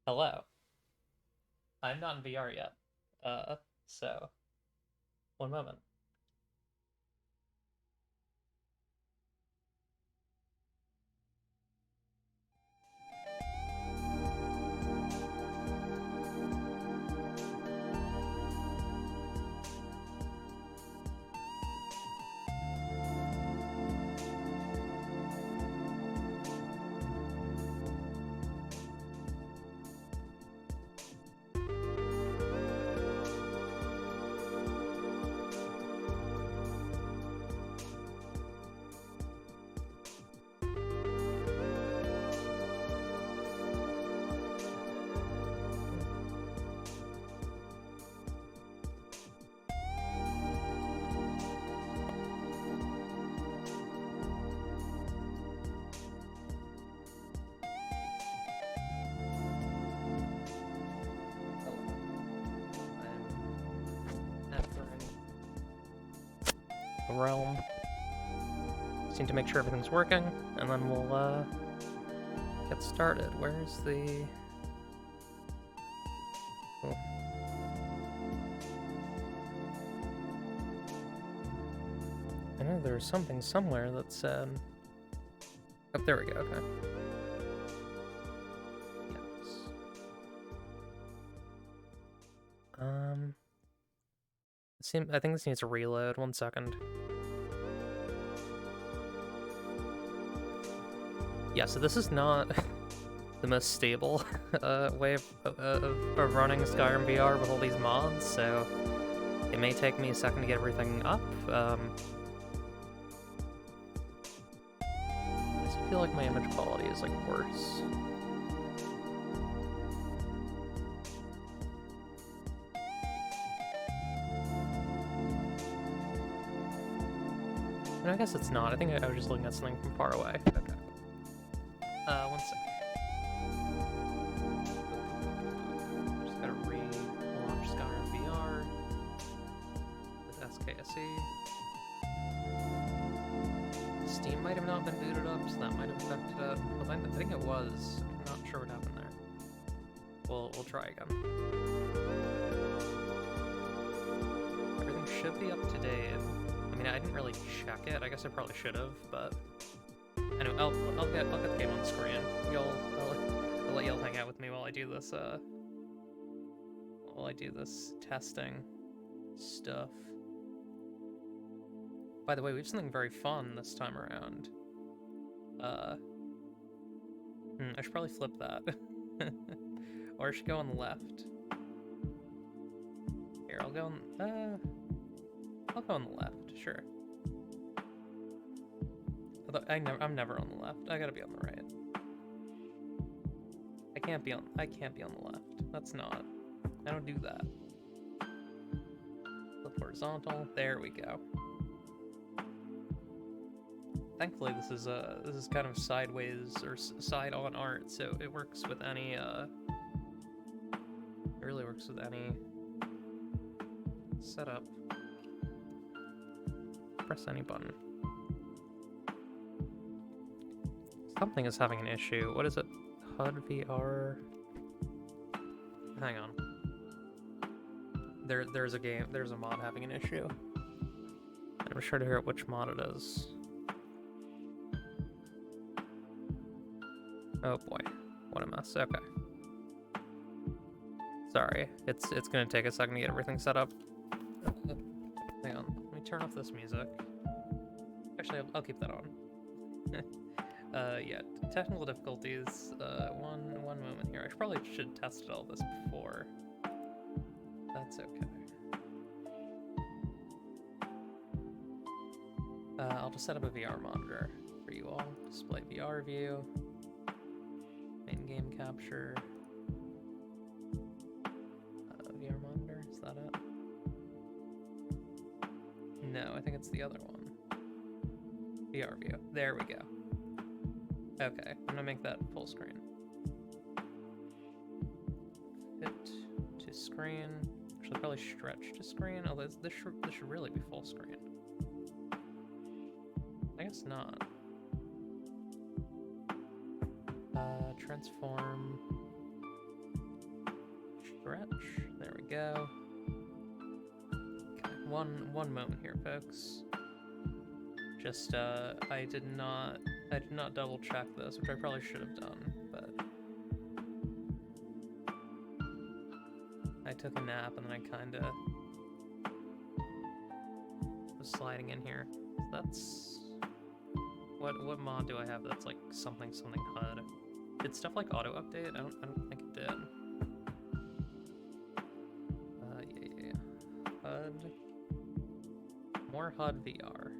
Hello. I'm not in VR yet. So one moment. I'm entering the realm. Just need to make sure everything's working, and then we'll get started. Where's the... Oh. I know there's something somewhere that said... Oh, there we go, okay. Yes. I think this needs to reload. 1 second. Yeah, so this is not the most stable way of running Skyrim VR with all these mods, so it may take me a second to get everything up. I just feel like my image quality is, like, worse. And I guess it's not. I think I was just looking at something from far away. Okay. 1 sec. Just gotta relaunch Skyrim VR with SKSE. Steam might have not been booted up, so that might have affected it. But I think it was. I'm not sure what happened there. We'll try again. Everything should be up to date. I mean, I didn't really check it. I guess I probably should have, but anyway, I'll get the game on screen. I'll let y'all hang out with me while I do this testing stuff. By the way, we have something very fun this time around. I should probably flip that. Or I should go on the left. Here, I'll go on the left, sure. Although I'm never on the left. I gotta be on the right. I can't be on the left. That's not. I don't do that. Flip horizontal. There we go. Thankfully, this is kind of sideways or side-on art, so it works with any. It really works with any setup. Press any button. Something is having an issue. What is it? HUD VR. Hang on. There's a mod having an issue. I'm sure to hear which mod it is. Oh boy, what a mess. Okay. Sorry, it's gonna take a second to get everything set up. Hang on, let me turn off this music. Actually, I'll keep that on. Yeah, technical difficulties. One moment here. I probably should test all this before. That's okay. I'll just set up a VR monitor for you all. Display VR view. Main game capture. VR monitor, is that it? No, I think it's the other one. VR view. There we go. Okay, I'm gonna make that full screen. Fit to screen. Actually, probably stretch to screen. Oh, this should really be full screen. I guess not. Transform. Stretch. There we go. Okay, one moment here, folks. Just I did not double check this, which I probably should have done, but I took a nap and then I kinda was sliding in here. So that's what mod do I have that's like something HUD? Did stuff like auto update? I don't think it did. Yeah. HUD. More HUD VR.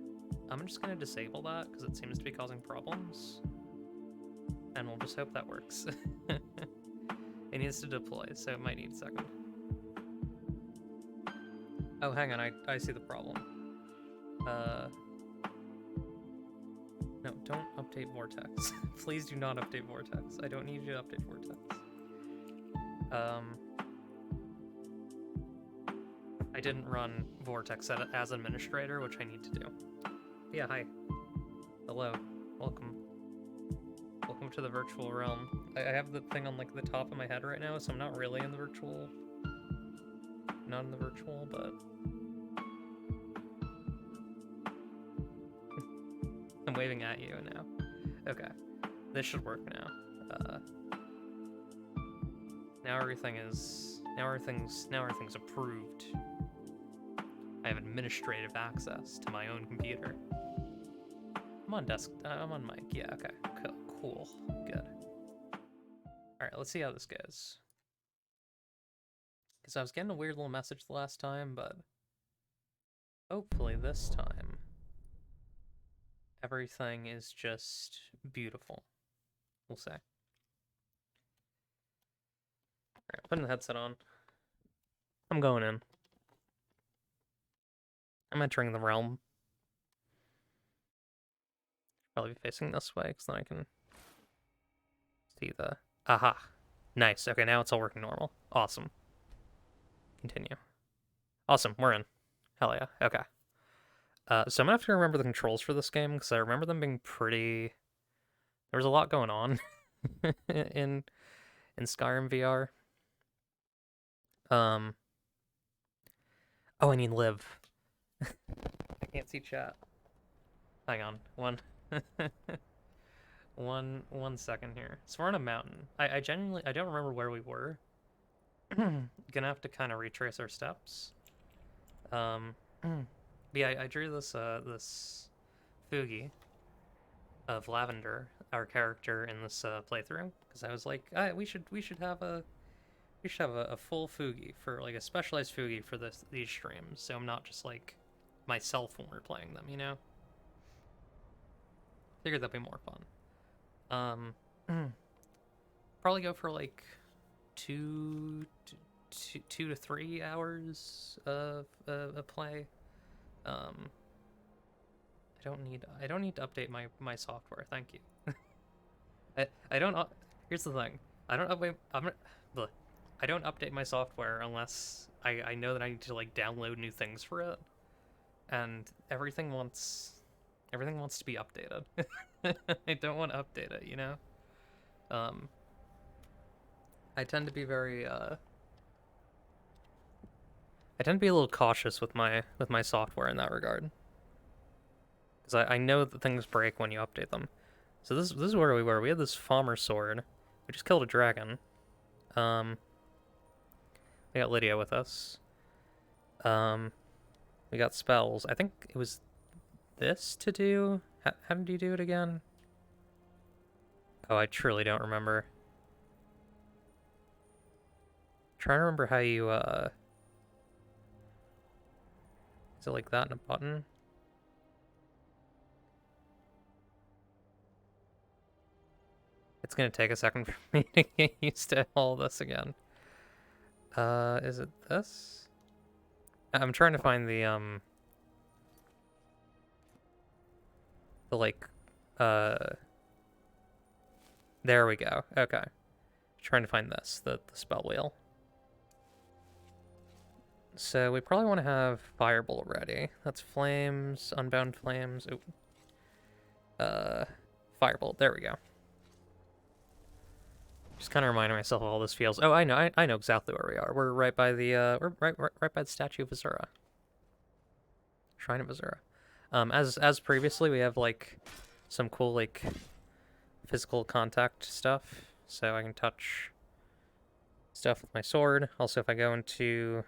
I'm just gonna disable that because it seems to be causing problems. And we'll just hope that works. It needs to deploy, so it might need a second. Oh, hang on, I see the problem. No, don't update Vortex. Please do not update Vortex. I don't need you to update Vortex. I didn't run Vortex as administrator, which I need to do. Yeah, hi. Hello. Welcome. Welcome to the virtual realm. I have the thing on like the top of my head right now, so I'm not really in the virtual. Not in the virtual, but I'm waving at you now. Okay. This should work now. Now everything's approved. I have administrative access to my own computer. I'm on mic. Yeah, okay. Cool. Good. Alright, let's see how this goes. Because I was getting a weird little message the last time, but hopefully this time everything is just beautiful. We'll say. Alright, putting the headset on. I'm going in. I'm entering the realm. Probably be facing this way, because then I can see the... Aha! Nice. Okay, now it's all working normal. Awesome. Continue. Awesome, we're in. Hell yeah. Okay. So I'm gonna have to remember the controls for this game, because I remember them being pretty... There was a lot going on in Skyrim VR. Oh, I need live. I can't see chat. Hang on. One second here. So we're on a mountain. I genuinely don't remember where we were. Gonna have to kind of retrace our steps. But yeah, I drew this this Fugi of Lavender, our character in this playthrough, because I was like, we should have a full Fugi for like a specialized Fugi for these streams, so I'm not just like myself when we're playing them, you know. Figured that'd be more fun. Probably go for like 2 to 3 hours of play. I don't need to update my software. Thank you. I don't. Here's the thing. I don't update. I don't update my software unless I know that I need to like download new things for it, and everything wants to be updated. I don't want to update it, you know. I tend to be very I tend to be a little cautious with my software in that regard, because I know that things break when you update them. So this is where we were. We had this Falmer sword. We just killed a dragon. We got Lydia with us. We got spells. I think it was this to do. How did you do it again? Oh, I truly don't remember. Trying to remember how you is it like that in a button? It's gonna take a second for me to get used to all this again. Is it this? I'm trying to find the like, there we go. Okay. Trying to find this, the spell wheel. So we probably want to have Firebolt ready. That's flames, unbound flames. Oop. Firebolt, there we go. Just kind of reminding myself of all this feels. Oh, I know exactly where we are. We're right by the we're right by the statue of Azura, Shrine of Azura. As previously, we have like some cool like physical contact stuff, so I can touch stuff with my sword. Also, if I go into,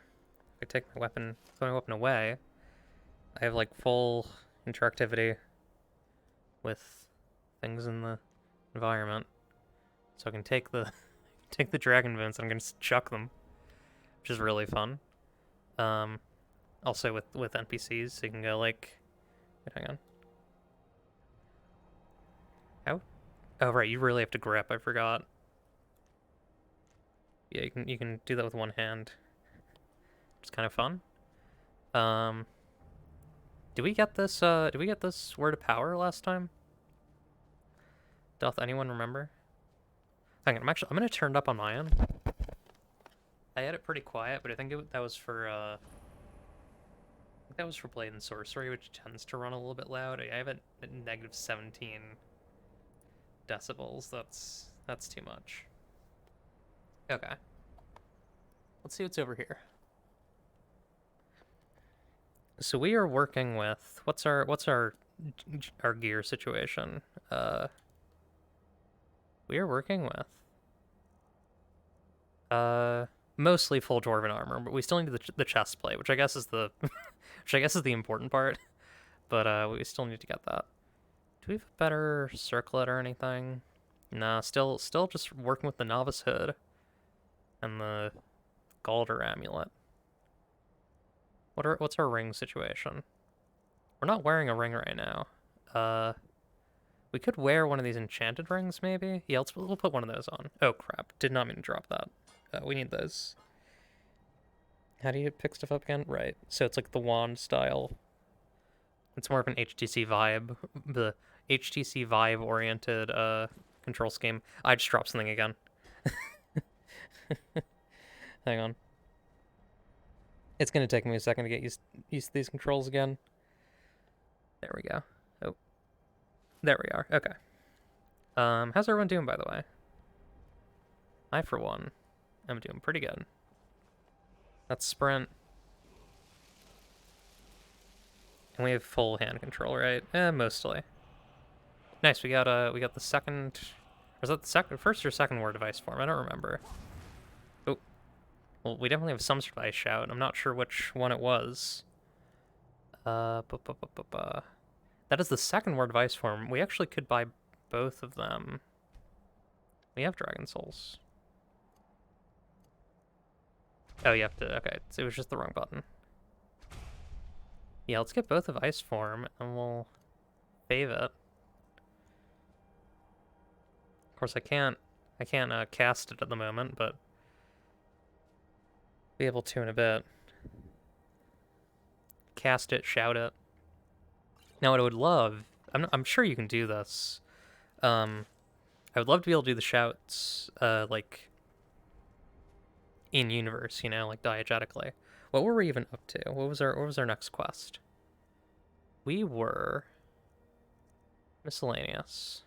if I take my weapon, throw my weapon away, I have like full interactivity with things in the environment. So I can take the take the dragon bones and I'm gonna chuck them, which is really fun. Um, Also with NPCs, so you can go like, wait, hang on. How? Oh right, you really have to grip. I forgot. Yeah, you can do that with one hand. It's kind of fun. Um, did we get this? Did we get this word of power last time? Doth anyone remember? Hang on, I'm gonna turn it up on my end. I had it pretty quiet, but I think that was for that was for Blade and Sorcery, which tends to run a little bit loud. I have it at negative 17 decibels. That's too much. Okay. Let's see what's over here. So we are working with what's our gear situation? We are working with mostly full dwarven armor, but we still need the chest plate, which I guess is the which I guess is the important part. But we still need to get that. Do we have a better circlet or anything? Nah, still just working with the novice hood and the Galder amulet. What's our ring situation? We're not wearing a ring right now. We could wear one of these enchanted rings, maybe? Yeah, we'll put one of those on. Oh, crap. Did not mean to drop that. We need those. How do you pick stuff up again? Right. So it's like the wand style. It's more of an HTC vibe. The HTC vibe-oriented control scheme. I just dropped something again. Hang on. It's going to take me a second to get used to these controls again. There we go. Oh. There we are. Okay. How's everyone doing, by the way? I, for one, am doing pretty good. That's sprint. And we have full hand control, right? Mostly. Nice, we got the second... Was that the first or second word device form? I don't remember. Oh. Well, we definitely have some sort of ice shout. I'm not sure which one it was. That is the second word device form. We actually could buy both of them. We have Dragon Souls. Oh, you have to... Okay, so it was just the wrong button. Yeah, let's get both of Ice Form, and we'll save it. Of course, I can't cast it at the moment, but be able to in a bit. Cast it, shout it. Now, what I would love... I'm sure you can do this. I would love to be able to do the shouts, like... in universe, you know, like diegetically. What were we even up to? What was our next quest? We were miscellaneous.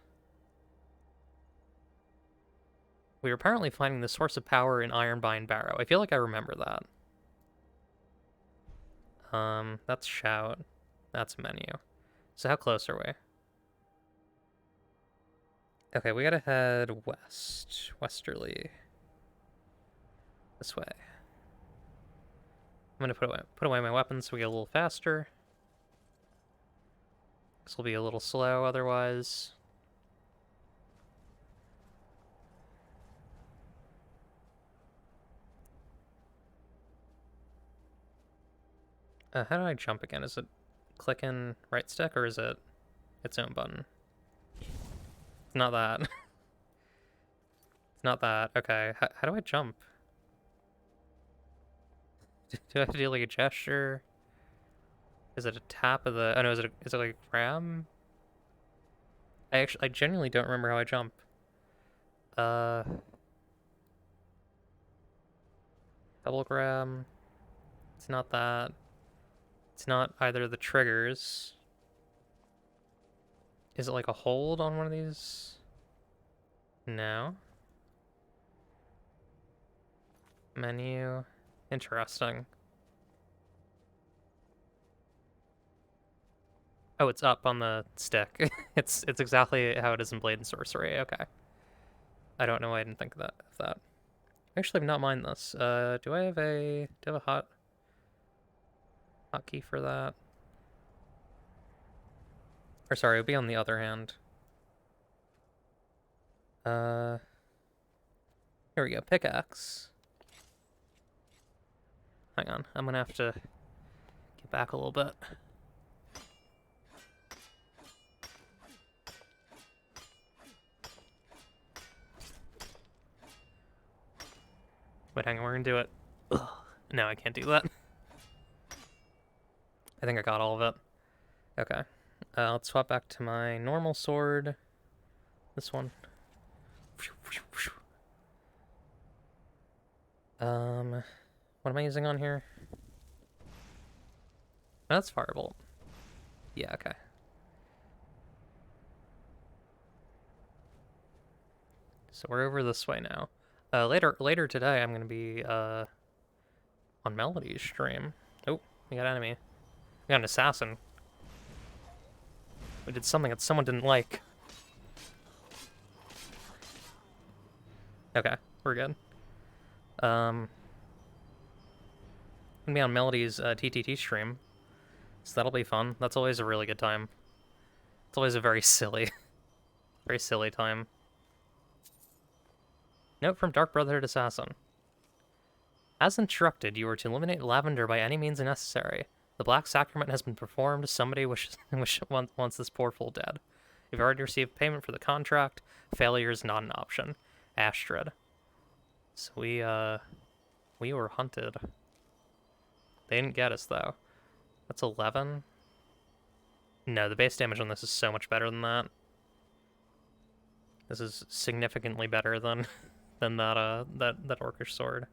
We were apparently finding the source of power in Ironbind Barrow. I feel like I remember that. That's shout. That's menu. So how close are we? Okay, we gotta head west. Westerly. This way. I'm gonna put away my weapons so we get a little faster. This will be a little slow otherwise. How do I jump again? Is it clicking right stick or is it its own button? Not that. It's not that. Okay, how do I jump? Do I have to do like a gesture? Is it a tap of the... Oh no, is it like a grab? I genuinely don't remember how I jump. Double grab. It's not that. It's not either of the triggers. Is it like a hold on one of these? No. Menu. Interesting. Oh, it's up on the stick. It's exactly how it is in Blade and Sorcery. Okay. I don't know why I didn't think of that. Actually, I've not mind this. Do I have a hotkey for that? Or sorry, it would be on the other hand. Here we go. Pickaxe. Hang on, I'm gonna have to get back a little bit. Wait, hang on, we're gonna do it. Ugh. No, I can't do that. I think I got all of it. Okay. Let's swap back to my normal sword. This one. What am I using on here? That's Firebolt. Yeah, okay. So we're over this way now. Later today, I'm gonna be on Melody's stream. Oh, we got enemy. We got an assassin. We did something that someone didn't like. Okay, we're good. Gonna be on Melody's TTT stream, so that'll be fun. That's always a really good time. It's always a very silly, very silly time. Note from Dark Brotherhood Assassin. As instructed, you are to eliminate Lavender by any means necessary. The Black Sacrament has been performed. Somebody wants this poor fool dead. You've already received payment for the contract. Failure is not an option. Astrid. So we were hunted. They didn't get us, though. That's 11. No, the base damage on this is so much better than that. This is significantly better than that orcish sword.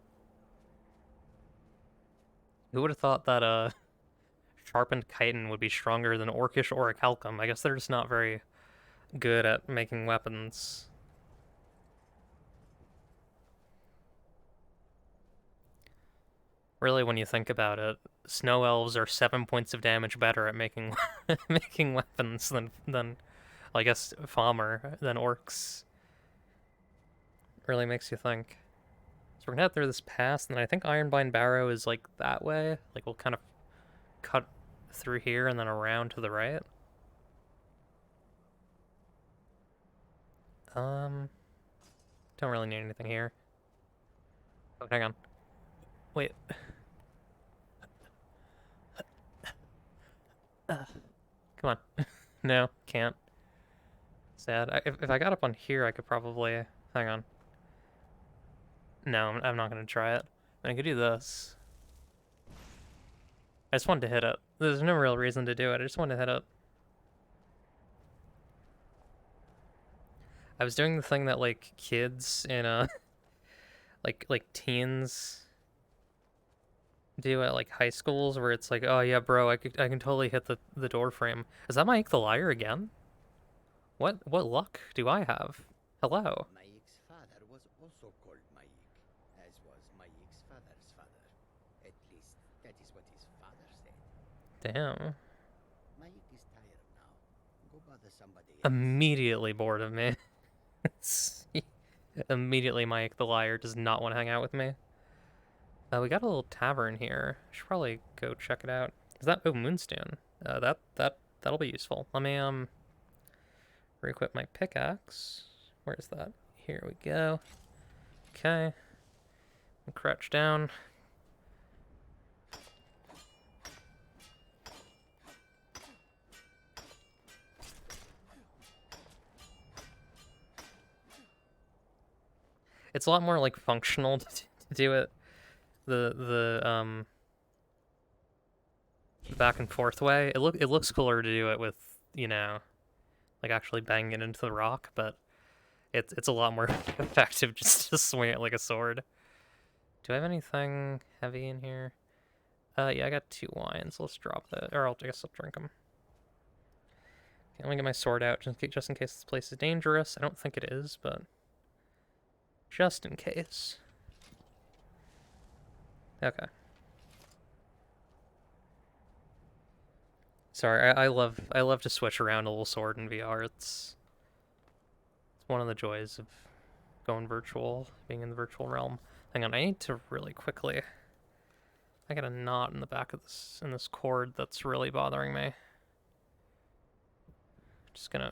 Who would have thought that sharpened chitin would be stronger than orcish orichalcum? I guess they're just not very good at making weapons. Really, when you think about it, snow elves are 7 points of damage better at making making weapons than I guess Falmer than orcs. Really makes you think. So we're gonna head through this pass, and then I think Ironbind Barrow is like that way. Like we'll kind of cut through here and then around to the right. Don't really need anything here. Oh, hang on. Wait. Come on. No, can't. Sad. If I got up on here, I could probably... Hang on. No, I'm not going to try it. I could do this. I just wanted to hit it. There's no real reason to do it. I just wanted to hit it. I was doing the thing that, like, kids in, like teens do at, like, high schools, where it's like, oh, yeah, bro, I can totally hit the door frame. Is that Mike the Liar again? What luck do I have? Hello. Mayik's father was also called Mayik, as was Mayik's father's father. At least, that is what his father said. Damn. Mayik is tired now. Go bother somebody else. Immediately bored of me. Immediately Mike the Liar does not want to hang out with me. We got a little tavern here. Should probably go check it out. Is that Moonstone? That'll be useful. Let me re-equip my pickaxe. Where's that? Here we go. Okay. Crouch down. It's a lot more like functional to do it. The back and forth way. It looks cooler to do it with, you know, like actually banging it into the rock, but it's a lot more effective just to swing it like a sword. Do I have anything heavy in here? Yeah, I got 2 wines. Let's drop that, or I guess I'll drink them. Okay, let me get my sword out just in case this place is dangerous. I don't think it is, but just in case. Okay. Sorry, I love to switch around a little sword in VR. It's one of the joys of going virtual, being in the virtual realm. Hang on, I need to really quickly. I got a knot in the back of this cord that's really bothering me. Just gonna.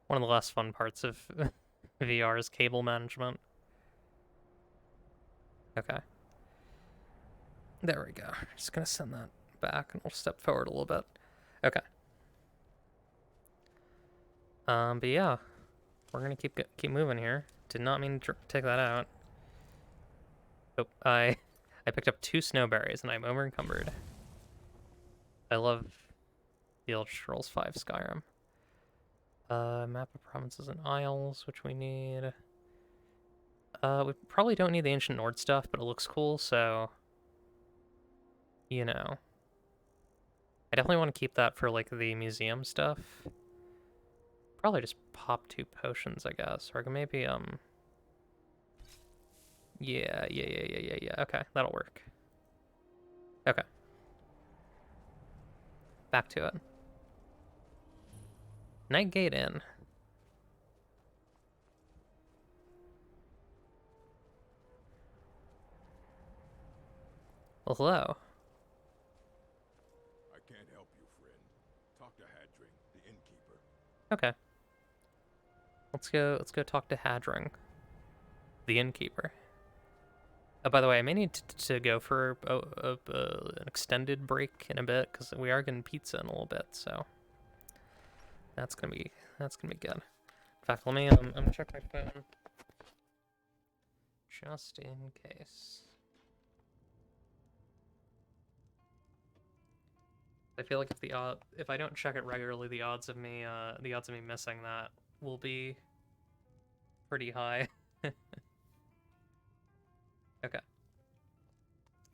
One of the less fun parts of VR is cable management. Okay. There we go. Just gonna send that back and we'll step forward a little bit. Okay. But yeah, we're gonna keep moving here. Did not mean to take that out. Oh, I picked up 2 snowberries and I'm over encumbered. I love the Elder Scrolls V Skyrim. Map of provinces and isles, which we need. We probably don't need the ancient Nord stuff, but it looks cool, so you know. I definitely want to keep that for like the museum stuff. Probably just pop 2 potions, I guess. Or maybe yeah. Okay, that'll work. Okay. Back to it. Nightgate Inn. Well, hello. I can't help you, friend. Talk to Hadring, the innkeeper. Okay. Let's go talk to Hadring, the innkeeper. Oh, by the way, I may need to go for an extended break in a bit because we are getting pizza in a little bit, so that's gonna be good. In fact, let me I'm gonna check my phone just in case. I feel like if I don't check it regularly, the odds of me missing that will be pretty high. Okay.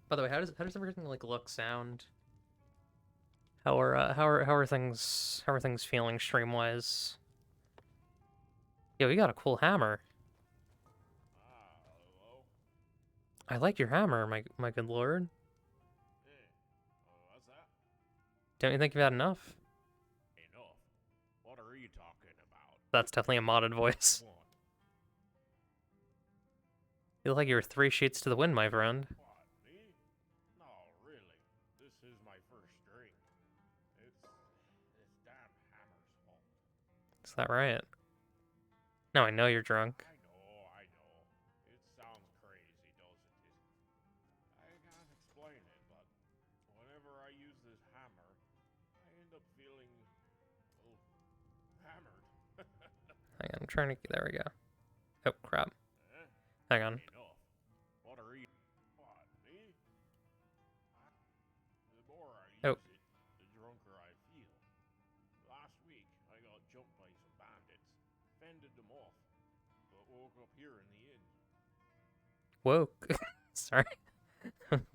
By the way, how does everything like look, sound? How are things feeling stream wise? Yo, you got a cool hammer. Hello? I like your hammer, my good lord. What's that? Don't you think you've had enough? Enough? What are you talking about? That's definitely a modded voice. Come on. You look like you're 3 sheets to the wind, my friend. What, me? No, really. This is my first drink. It's this damn hammer's fault. Is that right? No, I know you're drunk. I know. It sounds crazy, doesn't it? I can't explain it, but whenever I use this hammer, I end up feeling, well, hammered. Hang on, I'm trying to. There we go. Oh crap. Eh? Hang on. Enough. What are you? What, me? The more I use Oh. it, the drunker I feel. Last week, I got jumped by some bandits, fended them off, but woke up here in the inn. Whoa. Sorry.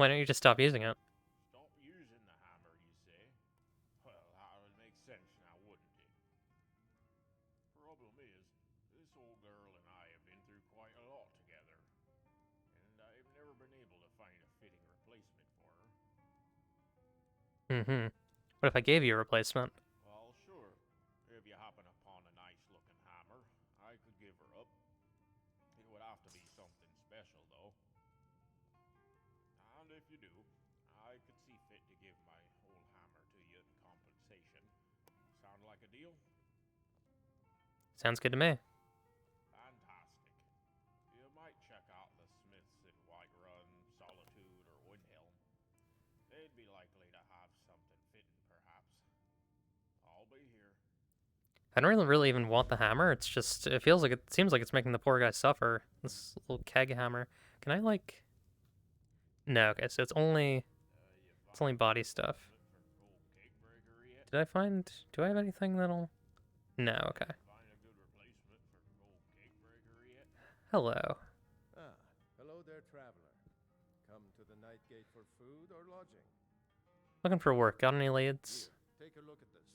Why don't you just stop using it? Stop using the hammer, you say? Well, that would make sense now, wouldn't it? Problem is, this old girl and I have been through quite a lot together, and I've never been able to find a fitting replacement for her. Mm-hmm. What if I gave you a replacement? Well, sure. If you happen upon a nice-looking hammer, I could give her up. It would have to be something special, though. And if you do, I could see fit to give my old hammer to you in compensation. Sound like a deal? Sounds good to me. Fantastic. You might check out the smiths in Whiterun, Solitude, or Windhelm. They'd be likely to have something fitting, perhaps. I'll be here. I don't really even want the hammer. It's just it seems like it's making the poor guy suffer. This little keg hammer. Can I like? No. Okay, so it's only body stuff. Did I find? Do I have anything that'll? No. Okay. Hello. Ah, hello there, traveler. Come to the Night Gate for food or lodging? Looking for work. Got any leads? Here, take a look at this.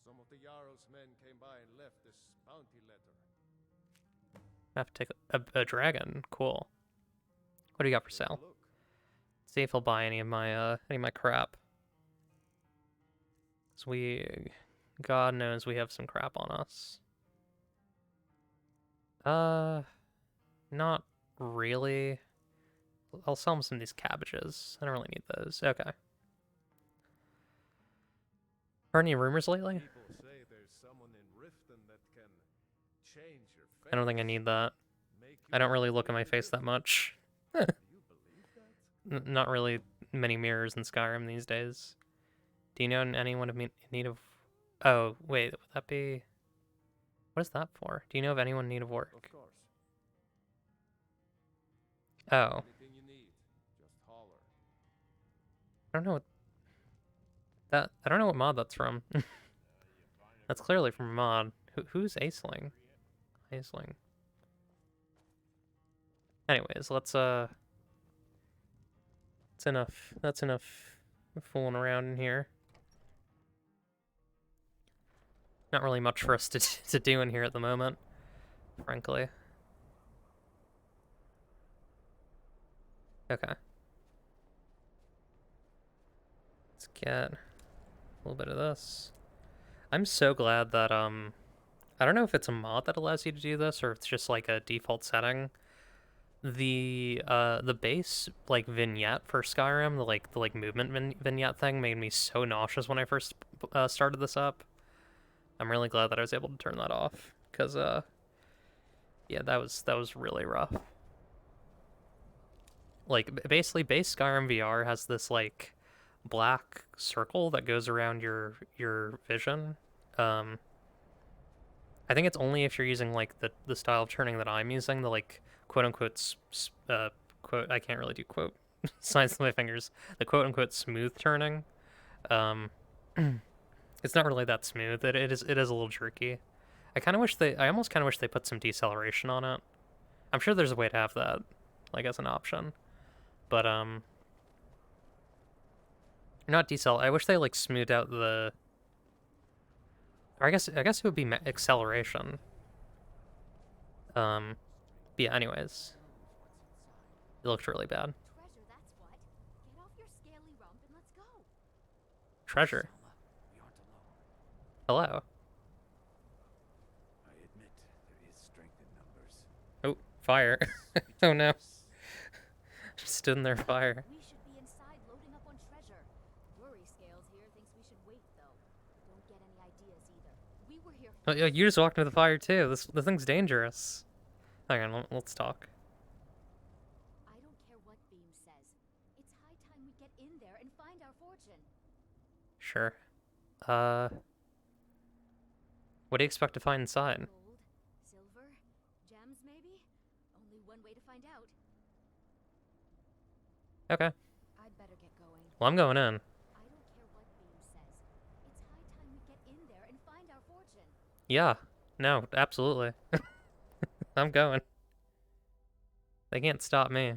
Some of the Jarl's men came by and left this bounty letter. I have to take a dragon. Cool. What do you got for sale? Look, See if he'll buy any of my crap. So God knows we have some crap on us. Not really. I'll sell him some of these cabbages. I don't really need those. Okay. Heard any rumors lately? people say there's someone in Riften that can change your face. I don't think I need that. Make I you don't really look at my completely face that different. much. Do you believe that? Not really many mirrors in Skyrim these days. Do you know anyone in need of... Oh, wait, would that be... What is that for? Do you know of anyone in need of work? Of course. Oh, Anything you need, just holler. I don't know what... I don't know what mod that's from. That's clearly from a mod. Who's Aisling? Aisling. Anyways, let's, That's enough. That's enough fooling around in here. Not really much for us to do in here at the moment, frankly. Okay. Let's get a little bit of this. I'm so glad that, I don't know if it's a mod that allows you to do this or if it's just like a default setting. The base like vignette for Skyrim, the movement vignette thing made me so nauseous when I first started this up. I'm really glad that I was able to turn that off, cause yeah, that was really rough. Like basically, base Skyrim VR has this like black circle that goes around your vision. I think it's only if you're using like the style of turning that I'm using, the like quote unquote quote, I can't really do quote signs with my fingers. The quote unquote smooth turning. It's not really that smooth. It is a little jerky. I almost kind of wish they put some deceleration on it. I'm sure there's a way to have that, like as an option. But not decel. I wish they like smoothed out the. Or I guess it would be acceleration. But yeah. Anyways, it looked really bad. Treasure, that's what. Get off your scaly rump and let's go. Treasure. We aren't alone. Hello. I admit there is strength in numbers. Oh, fire. Oh no. Us. Just stood in their fire. We should be inside loading up on treasure. Worry Scales here thinks we should wait though. Don't get any ideas either. We were here Oh, yeah, you just walked into the fire too. The thing's dangerous. Hang on, let's talk. I don't care what Beam says. It's high time we get in there and find our fortune. Sure. What do you expect to find inside? Gold, silver, gems maybe? Only one way to find out. Okay. I'd better get going. Well, I'm going in. I don't care what Beam says. It's high time we get in there and find our fortune. Yeah. No, absolutely. I'm going. They can't stop me.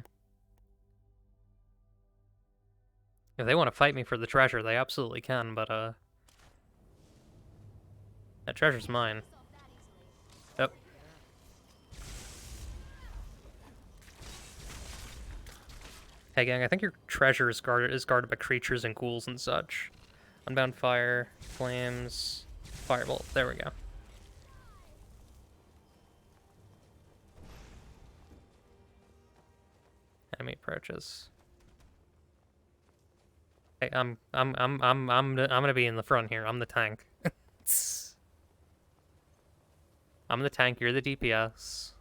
If they want to fight me for the treasure, they absolutely can, but, that treasure's mine. Solve that easily. Yep. Hey gang, I think your treasure is guarded by creatures and ghouls and such. Unbound fire, flames, firebolt. There we go. Enemy approaches. Hey, I'm gonna be in the front here. I'm the tank. I'm the tank. You're the DPS.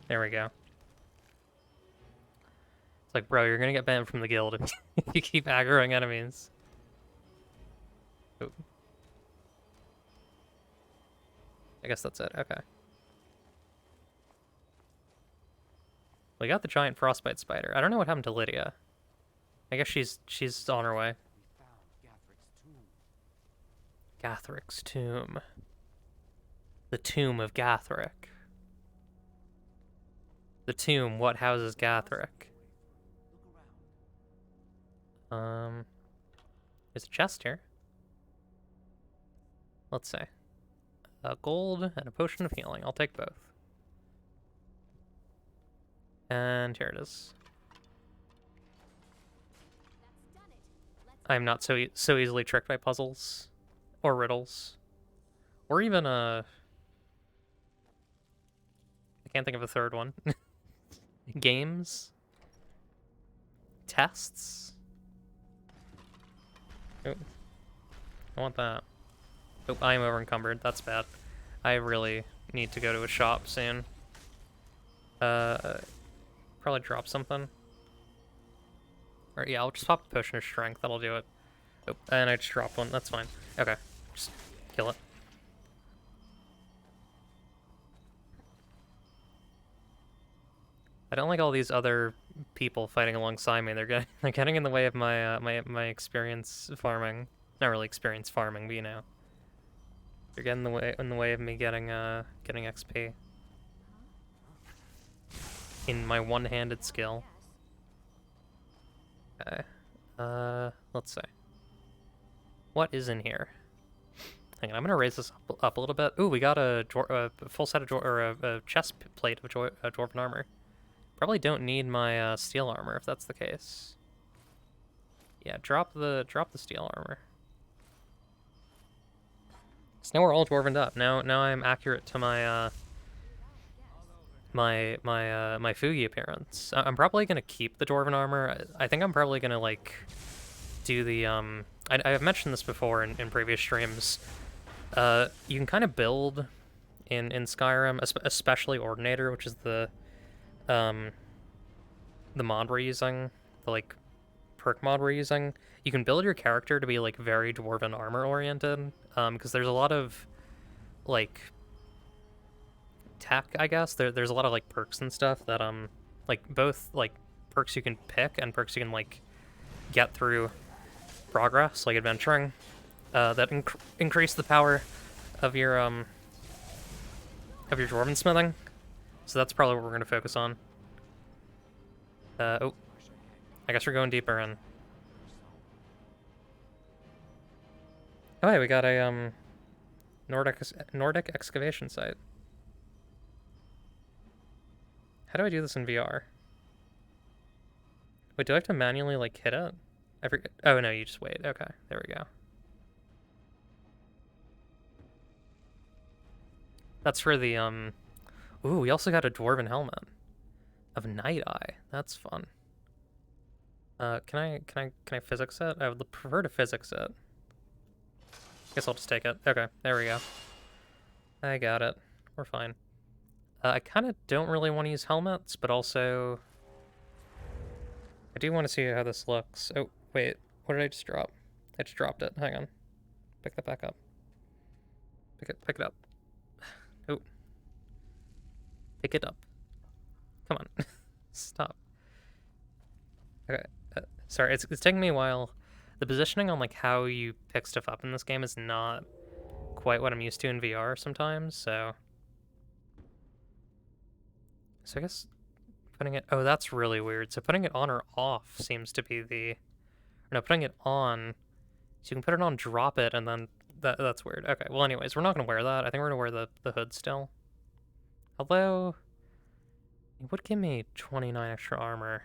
There we go. It's like, bro, you're gonna get banned from the guild if you keep aggroing enemies. Oop. I guess that's it. Okay. We got the giant frostbite spider. I don't know what happened to Lydia. I guess she's on her way. We found Gathrick's tomb. Gathrick's tomb. The tomb of Gathrick. The tomb, what houses Gathrick? Look around. There's a chest here. Let's say. A gold and a potion of healing. I'll take both. And here it is. I'm not so easily tricked by puzzles. Or riddles. Or even I can't think of a third one. Games. Tests. Oh. I want that. Oh, I am over-encumbered. That's bad. I really need to go to a shop soon. Probably drop something. Or yeah, I'll just pop a potion of strength. That'll do it. Oh, and I just dropped one. That's fine. Okay. Just kill it. I don't like all these other people fighting alongside me. They're getting in the way of my my experience farming. Not really experience farming, but you know. They're getting in the way of me getting XP. In my one-handed skill. Okay. Let's see. What is in here? Hang on, I'm gonna raise this up a little bit. Ooh, we got a full set of a chest plate of dwarven armor. Probably don't need my steel armor if that's the case. Yeah, drop the steel armor. So now we're all dwarvened up. Now I'm accurate to my my Fugi appearance. I'm probably gonna keep the dwarven armor. I think I'm probably gonna like do the I've mentioned this before in previous streams. You can kind of build in Skyrim, especially Ordinator, which is the mod we're using, the like perk mod we're using. You can build your character to be like very dwarven armor oriented, because there's a lot of like tech, I guess. There's a lot of like perks and stuff that like both like perks you can pick and perks you can like get through progress, like adventuring, that increase the power of your dwarven smithing. So that's probably what we're gonna focus on. Oh, I guess we're going deeper in. Oh, hey, we got a Nordic excavation site. How do I do this in VR? Wait, do I have to manually like hit it? I forget. Oh no, you just wait. Okay, there we go. That's for the Ooh, we also got a dwarven helmet of Night Eye. That's fun. Can I physics it? I would prefer to physics it. Guess I'll just take it. Okay, there we go. I got it. We're fine. I kind of don't really want to use helmets, but also I do want to see how this looks. Oh, wait. What did I just drop? I just dropped it. Hang on. Pick that back up. Pick it up. Oh. Pick it up. Come on. Stop. Okay. Sorry, it's taking me a while. The positioning on like how you pick stuff up in this game is not quite what I'm used to in VR sometimes, so I guess putting it... Oh, that's really weird. So putting it on or off seems to be the... No, putting it on... So you can put it on, drop it, and then... That's weird. Okay, well anyways, we're not going to wear that. I think we're going to wear the hood still. Although... It would give me 29 extra armor.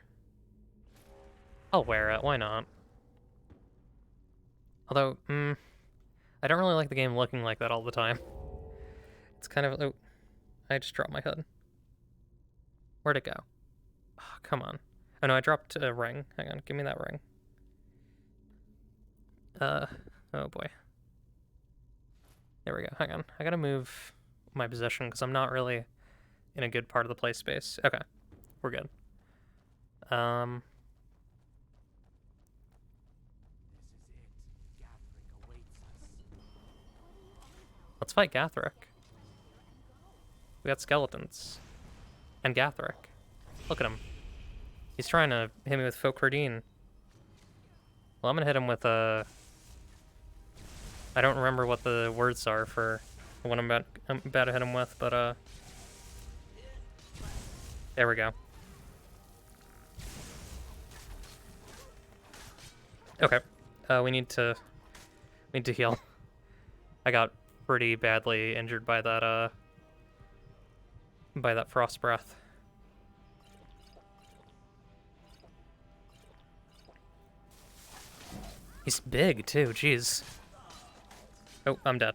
I'll wear it. Why not? Although, I don't really like the game looking like that all the time. It's kind of... Oh, I just dropped my hood. Where'd it go? Oh, come on. Oh no, I dropped a ring. Hang on, give me that ring. Oh boy. There we go, hang on. I gotta move my position because I'm not really in a good part of the play space. Okay, we're good. Let's fight Gathric. We got skeletons. And Gathric. Look at him. He's trying to hit me with Focardine. Well, I'm gonna hit him with I don't remember what the words are for what I'm about to hit him with, but there we go. Okay. We need to heal. I got pretty badly injured by that frost breath. He's big too, jeez. Oh, I'm dead.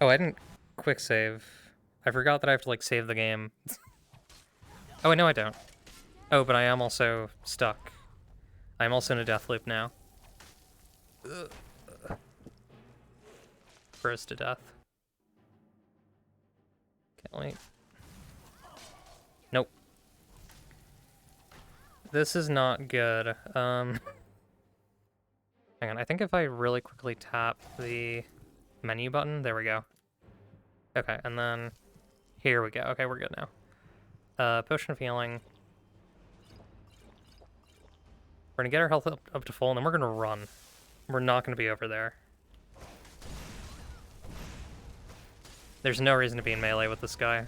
Oh, I didn't quick save. I forgot that I have to like save the game. Oh, wait, no I don't. Oh, but I am also stuck. I'm also in a death loop now. Ugh. Froze to death. Can't wait. Nope. This is not good. Hang on, I think if I really quickly tap the menu button, there we go. Okay, and then here we go. Okay, we're good now. Potion of healing. We're gonna get our health up to full, and then we're gonna run. We're not gonna be over there. There's no reason to be in melee with this guy.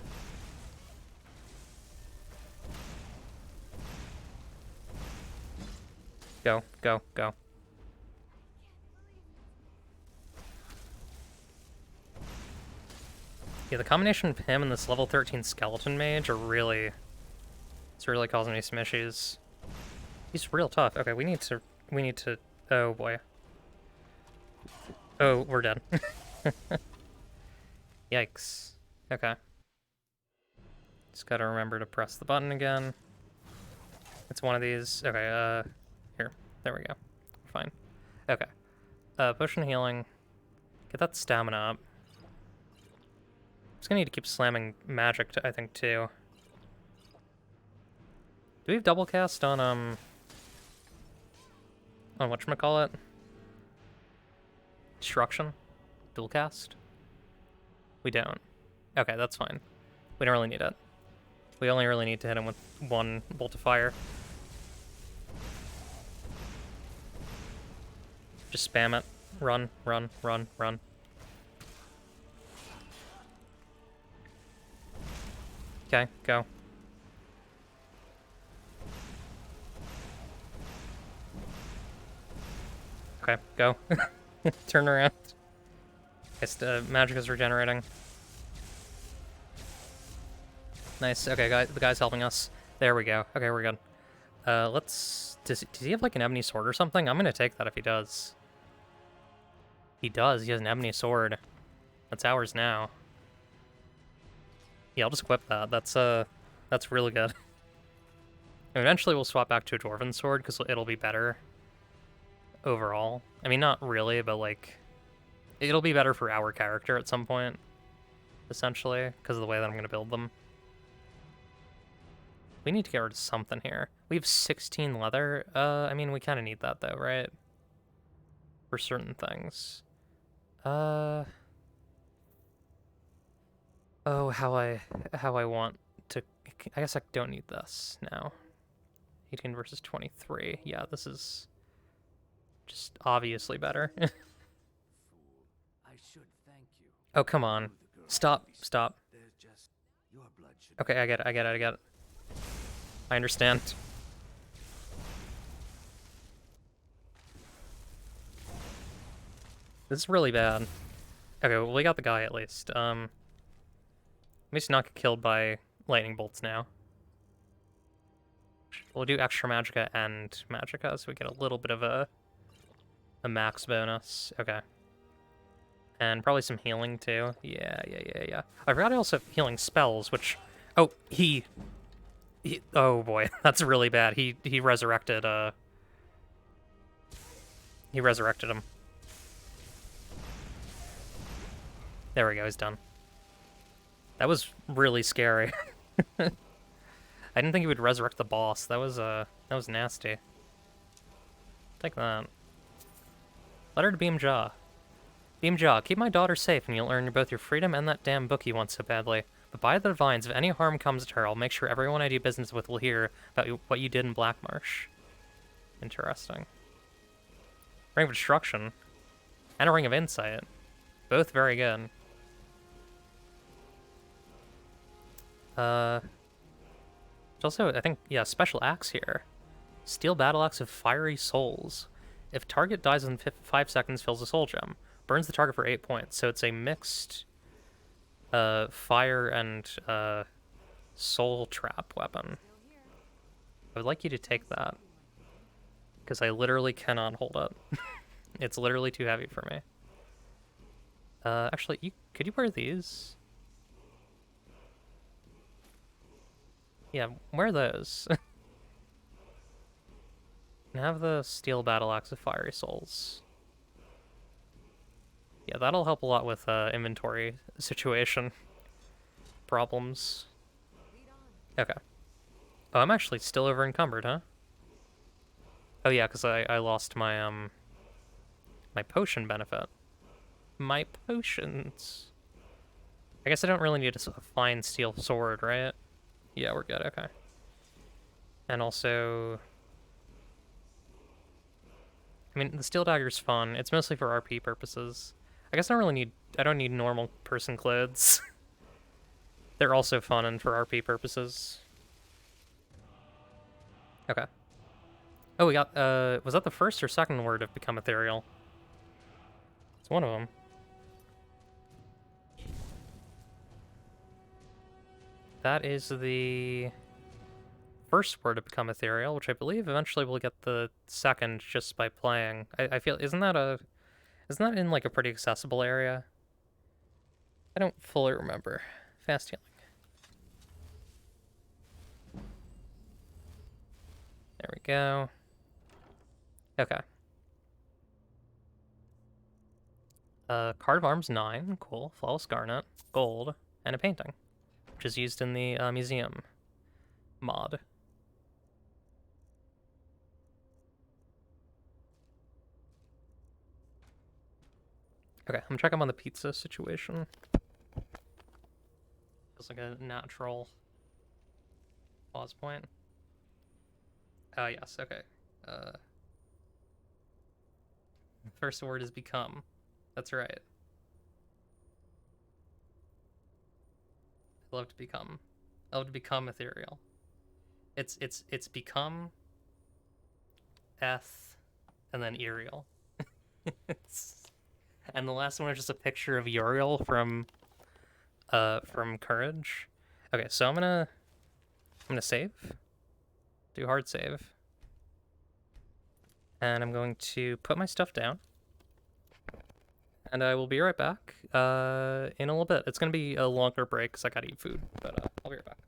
Go, go, go. Yeah, the combination of him and this level 13 skeleton mage are really... It's really causing me some issues. He's real tough. Okay, we need to... Oh, boy. Oh, we're dead. Yikes. Okay. Just gotta remember to press the button again. It's one of these. Okay, here. There we go. Fine. Okay. Potion of healing. Get that stamina up. Just gonna need to keep slamming magic, I think, too. Do we have double cast on whatchamacallit? Destruction? Dual cast? We don't. Okay, that's fine. We don't really need it. We only really need to hit him with one bolt of fire. Just spam it. Run, run, run, run. Okay, go. Okay, go. Turn around. Guess magic is regenerating. Nice. Okay, the guy's helping us. There we go. Okay, we're good. Does he have like an ebony sword or something? I'm gonna take that if he does. He does. He has an ebony sword. That's ours now. Yeah, I'll just equip that. That's really good. And eventually we'll swap back to a dwarven sword because it'll be better overall. I mean, not really, but like, it'll be better for our character at some point, essentially, because of the way that I'm gonna build them. We need to get rid of something here. We have 16 leather. I mean, we kind of need that though, right? For certain things. Oh, how I want to... I guess I don't need this now. 18 versus 23. Yeah, this is just obviously better. I should thank you. Oh, come on. Stop. There's just your blood should Okay, I get it. I understand. This is really bad. Okay, well, we got the guy at least. Let me just not get killed by lightning bolts now. We'll do extra magicka and magicka, so we get a little bit of a max bonus. Okay. And probably some healing too. Yeah. I forgot I also have healing spells, which... Oh, oh boy, that's really bad. He resurrected, He resurrected him. There we go, he's done. That was really scary. I didn't think he would resurrect the boss. That was nasty. Take that. Letter to Beam Jaw. Beam Jaw, keep my daughter safe and you'll earn both your freedom and that damn book you want so badly. But by the divines, if any harm comes to her, I'll make sure everyone I do business with will hear about what you did in Blackmarsh. Interesting. Ring of Destruction. And a Ring of Insight. Both very good. There's also, I think, yeah, Special Axe here. Steel battle axe of fiery souls. If target dies in 5 seconds, fills a soul gem. Burns the target for 8 points. So it's a mixed fire and soul trap weapon. I would like you to take that, because I literally cannot hold it. It's literally too heavy for me. Actually, could you wear these? Yeah, wear those. And have the steel battle axe of fiery souls. Yeah, that'll help a lot with inventory situation problems. Okay. Oh, I'm actually still over encumbered, huh? Oh yeah, because I lost my my potion benefit. My potions. I guess I don't really need a fine steel sword, right? Yeah, we're good. Okay. And also, I mean, the steel dagger's fun. It's mostly for RP purposes. I guess I don't need normal person clothes. They're also fun and for RP purposes. Okay. Oh, we got, was that the first or second word of become ethereal? It's one of them. That is the first word to become ethereal, which I believe eventually we'll get the second just by playing. I feel, isn't that in like a pretty accessible area? I don't fully remember. Fast healing. There we go. Okay. Card of Arms 9, cool. Flawless Garnet, gold, and a painting, which is used in the museum mod. Okay, I'm gonna check up on the pizza situation. Feels like a natural pause point. Yes, okay. First word is become. That's right. I love to become. I love to become ethereal. It's become eth and then Uriel. And the last one is just a picture of Uriel from Courage. Okay, so I'm gonna save. Do hard save. And I'm going to put my stuff down. And I will be right back in a little bit. It's going to be a longer break because I gotta eat food, but I'll be right back.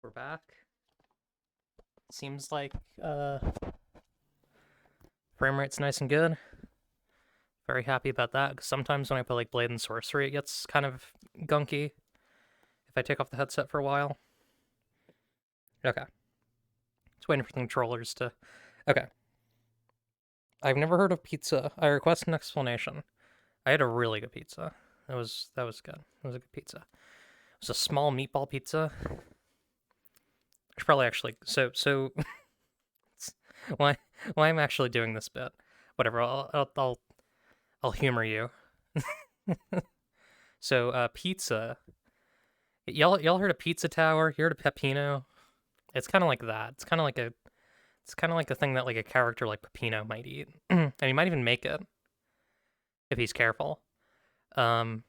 we're back. Seems like frame rate's nice and good. Very happy about that, because sometimes when I play like Blade and Sorcery, it gets kind of gunky if I take off the headset for a while. Okay. Just waiting for the controllers to... Okay. I've never heard of pizza. I request an explanation. I had a really good pizza. That was good. It was a good pizza. It was a small meatball pizza. I should probably actually... So... why I'm actually doing this bit. Whatever, I'll humor you. So, pizza. Y'all heard of Pizza Tower? You heard of Peppino? It's kind of like that. It's kind of like a thing that like a character like Peppino might eat, and he might even make it if he's careful. No,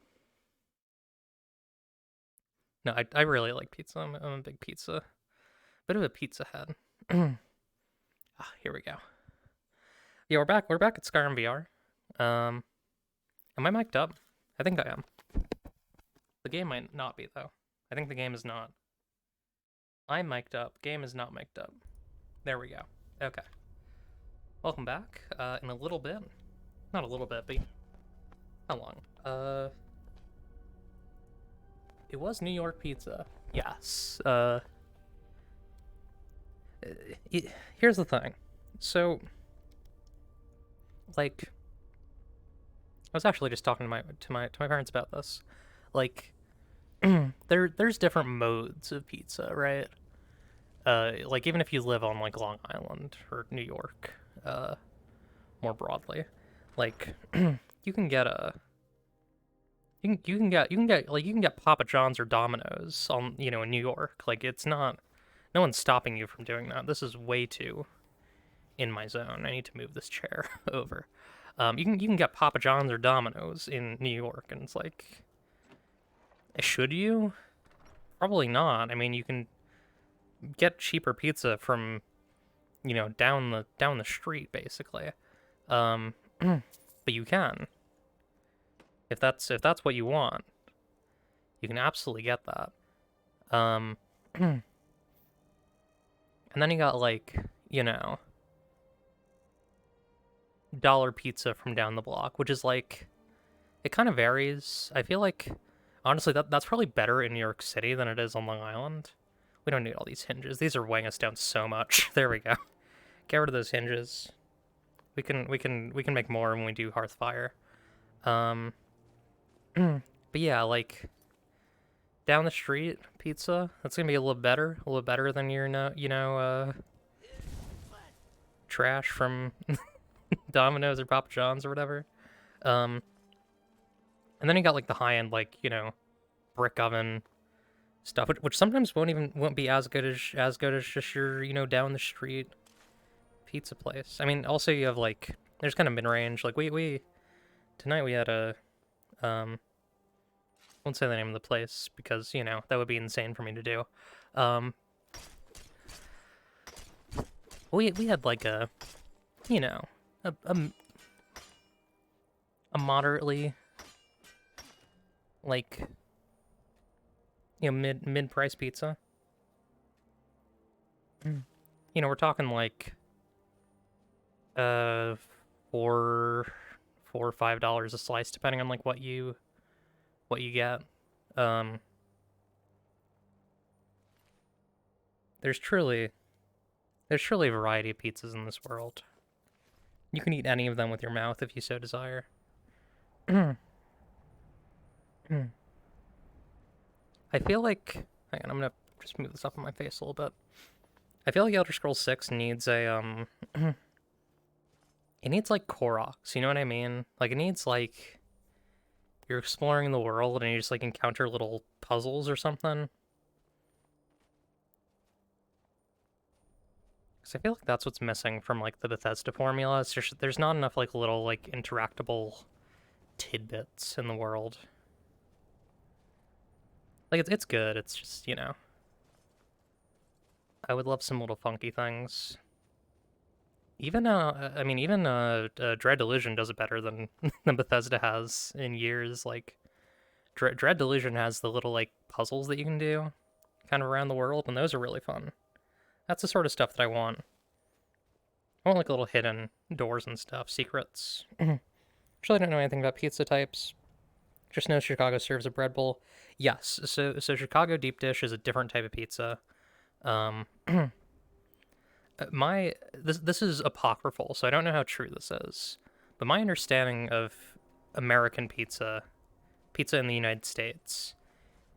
I really like pizza. I'm a big bit of a pizza head. Here we go. Yeah, we're back. We're back at Skyrim VR. Am I mic'd up? I think I am. The game might not be though. I think the game is not. I'm mic'd up. Game is not mic'd up. There we go. Okay. Welcome back. In a little bit. Not a little bit, but how long? It was New York pizza. Yes. Here's the thing. So, like, I was actually just talking to my parents about this. Like, there's different modes of pizza, right? Like even if you live on like Long Island or New York, more broadly, like you can get Papa John's or Domino's on, you know, in New York. Like it's not, no one's stopping you from doing that. This is way too in my zone. I need to move this chair over. You can get Papa John's or Domino's in New York, and it's like, should you? Probably not. I mean, you can get cheaper pizza from, you know, down the street, basically. But you can. If that's what you want, you can absolutely get that. And then you got like, you know, dollar pizza from down the block, which is like, it kind of varies. I feel like, honestly, that's probably better in New York City than it is on Long Island. We don't need all these hinges. These are weighing us down so much. There we go. Get rid of those hinges. We can make more when we do Hearthfire. But yeah, like down the street pizza, that's gonna be a little better than your trash from Domino's or Papa John's or whatever. And then you got like the high end, like, you know, brick oven stuff, which sometimes won't be as good as just your, you know, down the street pizza place. I mean, also you have like, there's kind of mid range. Like we tonight we had a won't say the name of the place because, you know, that would be insane for me to do. We had like a, you know, a moderately, like, you know, mid price pizza. You know, we're talking like $4 or $5 a slice, depending on like what you get. There's truly a variety of pizzas in this world. You can eat any of them with your mouth if you so desire. I feel like, hang on, I'm gonna just move this up on my face a little bit. I feel like Elder Scrolls 6 needs a, it needs like Koroks, you know what I mean? Like it needs like, you're exploring the world and you just like encounter little puzzles or something. Because I feel like that's what's missing from like the Bethesda formula. It's just, there's not enough like little like interactable tidbits in the world. Like it's good, it's just, you know, I would love some little funky things. Even Dread Delusion does it better than than Bethesda has in years. Like Dread Delusion has the little like puzzles that you can do, kind of around the world, and those are really fun. That's the sort of stuff that I want. I want like little hidden doors and stuff, secrets. Actually, I don't know anything about pizza types. Just know Chicago serves a bread bowl. Yes, so Chicago deep dish is a different type of pizza. Um, this is apocryphal, so I don't know how true this is. But my understanding of American pizza in the United States,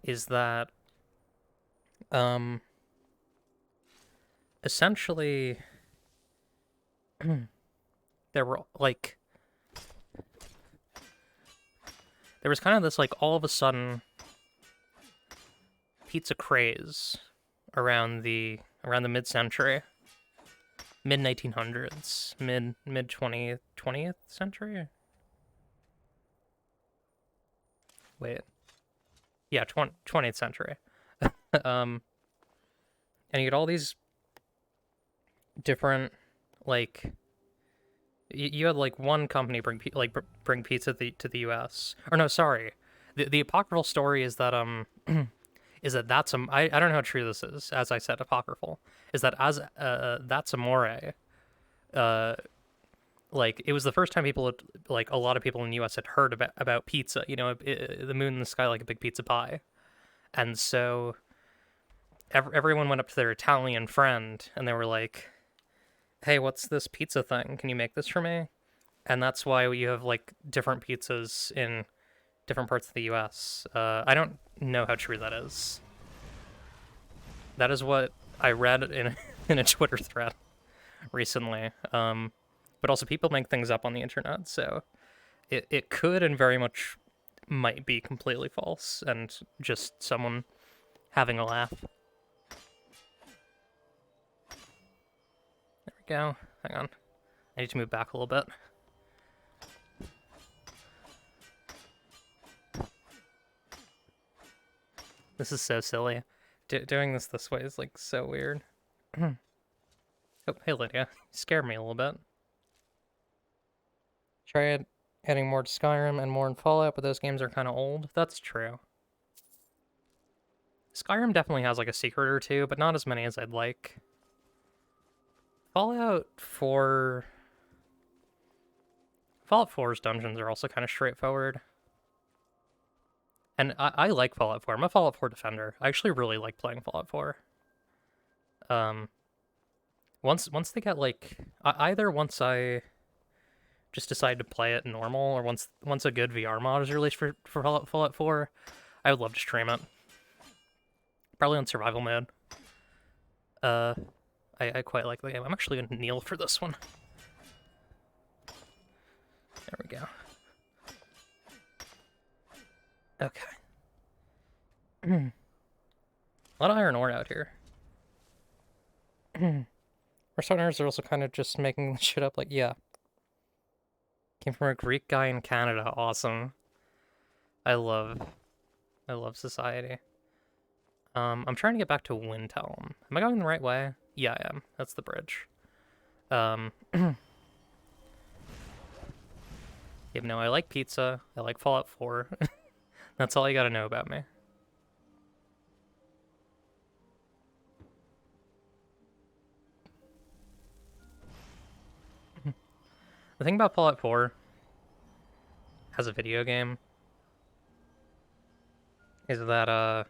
is that essentially there were like there was kind of this like all of a sudden pizza craze around the mid-century, mid 1900s, mid 20th century. Wait, yeah, 20th century. And you get all these different like you had like one company bring pizza to the U.S. Or no, sorry, the apocryphal story is that is that that's I don't know how true this is. As I said, apocryphal is that as that's amore. Like it was the first time people had, like a lot of people in the U.S. had heard about pizza. You know, the moon in the sky like a big pizza pie, and so everyone went up to their Italian friend and they were like, hey, what's this pizza thing? Can you make this for me? And that's why you have like different pizzas in different parts of the US. I don't know how true that is. That is what I read in a Twitter thread recently. But also people make things up on the internet, so it could and very much might be completely false and just someone having a laugh. There we go. Hang on. I need to move back a little bit. This is so silly. Doing this way is like so weird. Oh, hey Lydia. You scared me a little bit. Tried adding more to Skyrim and more in Fallout, but those games are kind of old. That's true. Skyrim definitely has like a secret or two, but not as many as I'd like. Fallout 4's dungeons are also kind of straightforward. And I like Fallout 4. I'm a Fallout 4 defender. I actually really like playing Fallout 4. Once they get like either once I just decide to play it normal, or once a good VR mod is released for Fallout 4, I would love to stream it. Probably on survival mode. I quite like the game. I'm actually gonna kneel for this one. There we go. Okay. A lot of iron ore out here. Restarters are also kind of just making shit up, like, yeah. Came from a Greek guy in Canada, awesome. I love society. I'm trying to get back to Windhelm. Am I going the right way? Yeah, I am. That's the bridge. Yeah, no, I like pizza. I like Fallout 4. That's all you gotta know about me. The thing about Fallout 4 as a video game is that,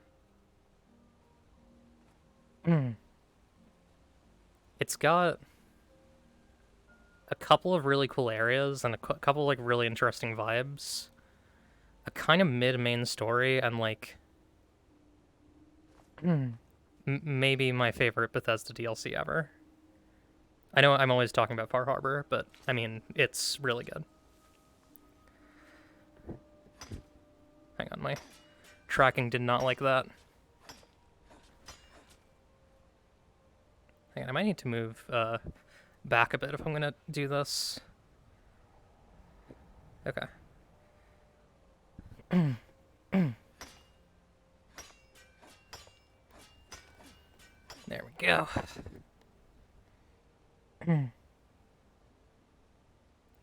it's got a couple of really cool areas and a couple like really interesting vibes. A kind of mid-main story and like maybe my favorite Bethesda DLC ever. I know I'm always talking about Far Harbor, but I mean, it's really good. Hang on, my tracking did not like that. Hang on, I might need to move back a bit if I'm gonna do this. Okay. There we go.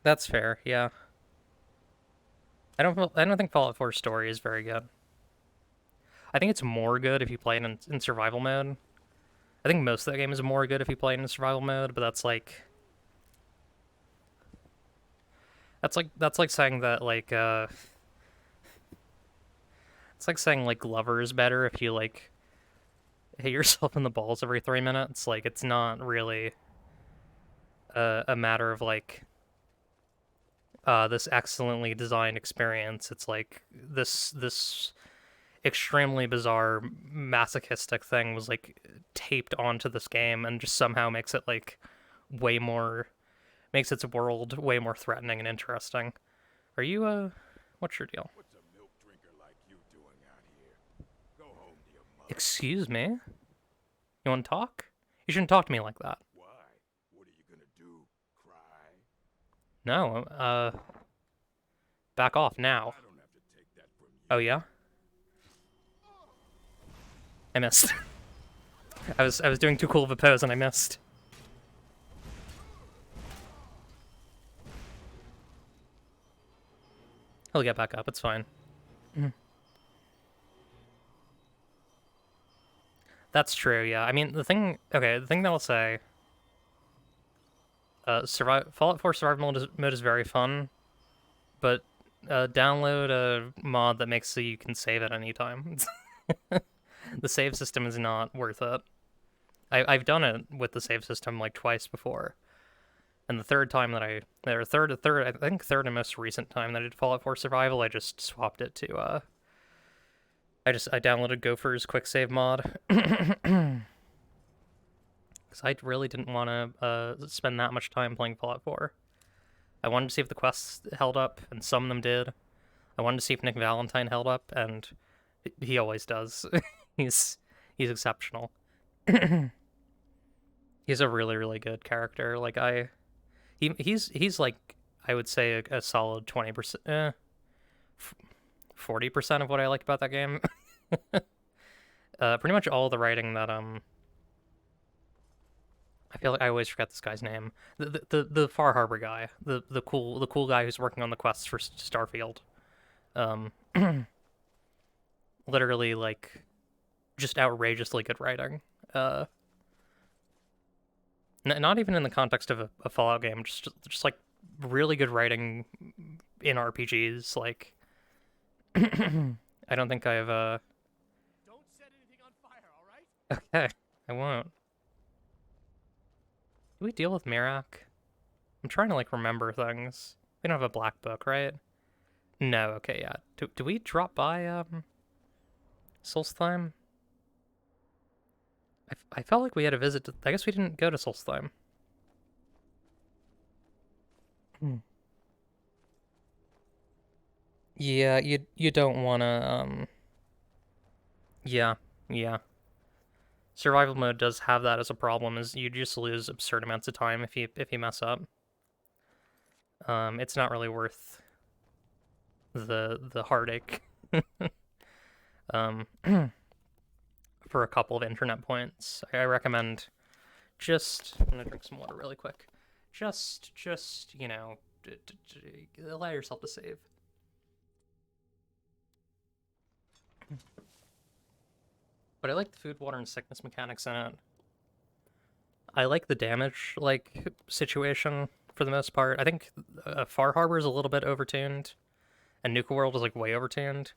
That's fair, yeah. I don't think Fallout 4's story is very good. I think it's more good if you play it in survival mode. I think most of that game is more good if you play it in survival mode, but that's like saying that like it's like saying like Glover is better if you like hit yourself in the balls every 3 minutes. Like it's not really a matter of like this excellently designed experience. It's like this extremely bizarre masochistic thing was like taped onto this game and just somehow makes it like makes its world way more threatening and interesting. Are you what's your deal? What's a milk drinker like you doing out here? Go home to your mother. Excuse me? You want to talk? You shouldn't talk to me like that. Why? What are you gonna do? Cry? No, back off now. I don't have to take that from you. Oh yeah? I missed. I was doing too cool of a pose and I missed. He'll get back up, it's fine. That's true, yeah. I mean, the thing that I'll say, Fallout 4 survival mode is very fun, but download a mod that makes so you can save at any time. The save system is not worth it. I've done it with the save system like twice before, and the third time that I think third and most recent time that I did Fallout 4 survival, I just swapped it to I downloaded Gopher's quick save mod because I really didn't want to spend that much time playing Fallout 4. I wanted to see if the quests held up, and some of them did. I wanted to see if Nick Valentine held up, and he always does. He's exceptional. He's a really, really good character. Like he's like, I would say a solid 20%, 40% of what I like about that game. Pretty much all the writing that I feel like I always forget this guy's name. The Far Harbor guy, the cool guy who's working on the quests for Starfield. Literally like just outrageously good writing. Not even in the context of a Fallout game, just like really good writing in RPGs. Like I don't think I've Don't set anything on fire, all right? Okay, I won't. Do we deal with Mirak? I'm trying to like remember things. We don't have a black book, right? No, okay, yeah. Do we drop by Solstheim? I felt like we had a visit to... I guess we didn't go to Solstheim. Yeah, you don't wanna, Yeah. Survival mode does have that as a problem, is you just lose absurd amounts of time if you mess up. It's not really worth the heartache. For a couple of internet points. I recommend just... I'm gonna drink some water really quick. Just you know, allow yourself to save. But I like the food, water, and sickness mechanics in it. I like the damage, like, situation for the most part. I think Far Harbor is a little bit overtuned, and Nuka World is, like, way overtuned.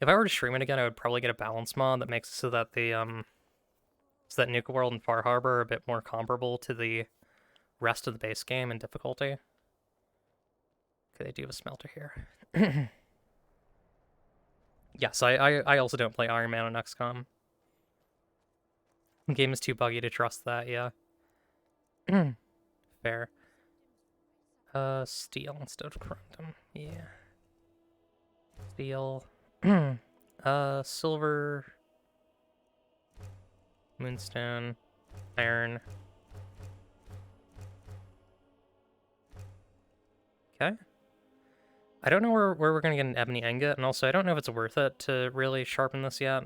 If I were to stream it again, I would probably get a balance mod that makes it so that so that Nuka World and Far Harbor are a bit more comparable to the rest of the base game in difficulty. Okay, they do have a smelter here. Yes, I also don't play Iron Man on XCOM. The game is too buggy to trust that, yeah. Fair. Steel instead of Corundum, yeah. Steel. Silver, Moonstone, Iron. Okay. I don't know where we're gonna get an ebony ingot, and also I don't know if it's worth it to really sharpen this yet.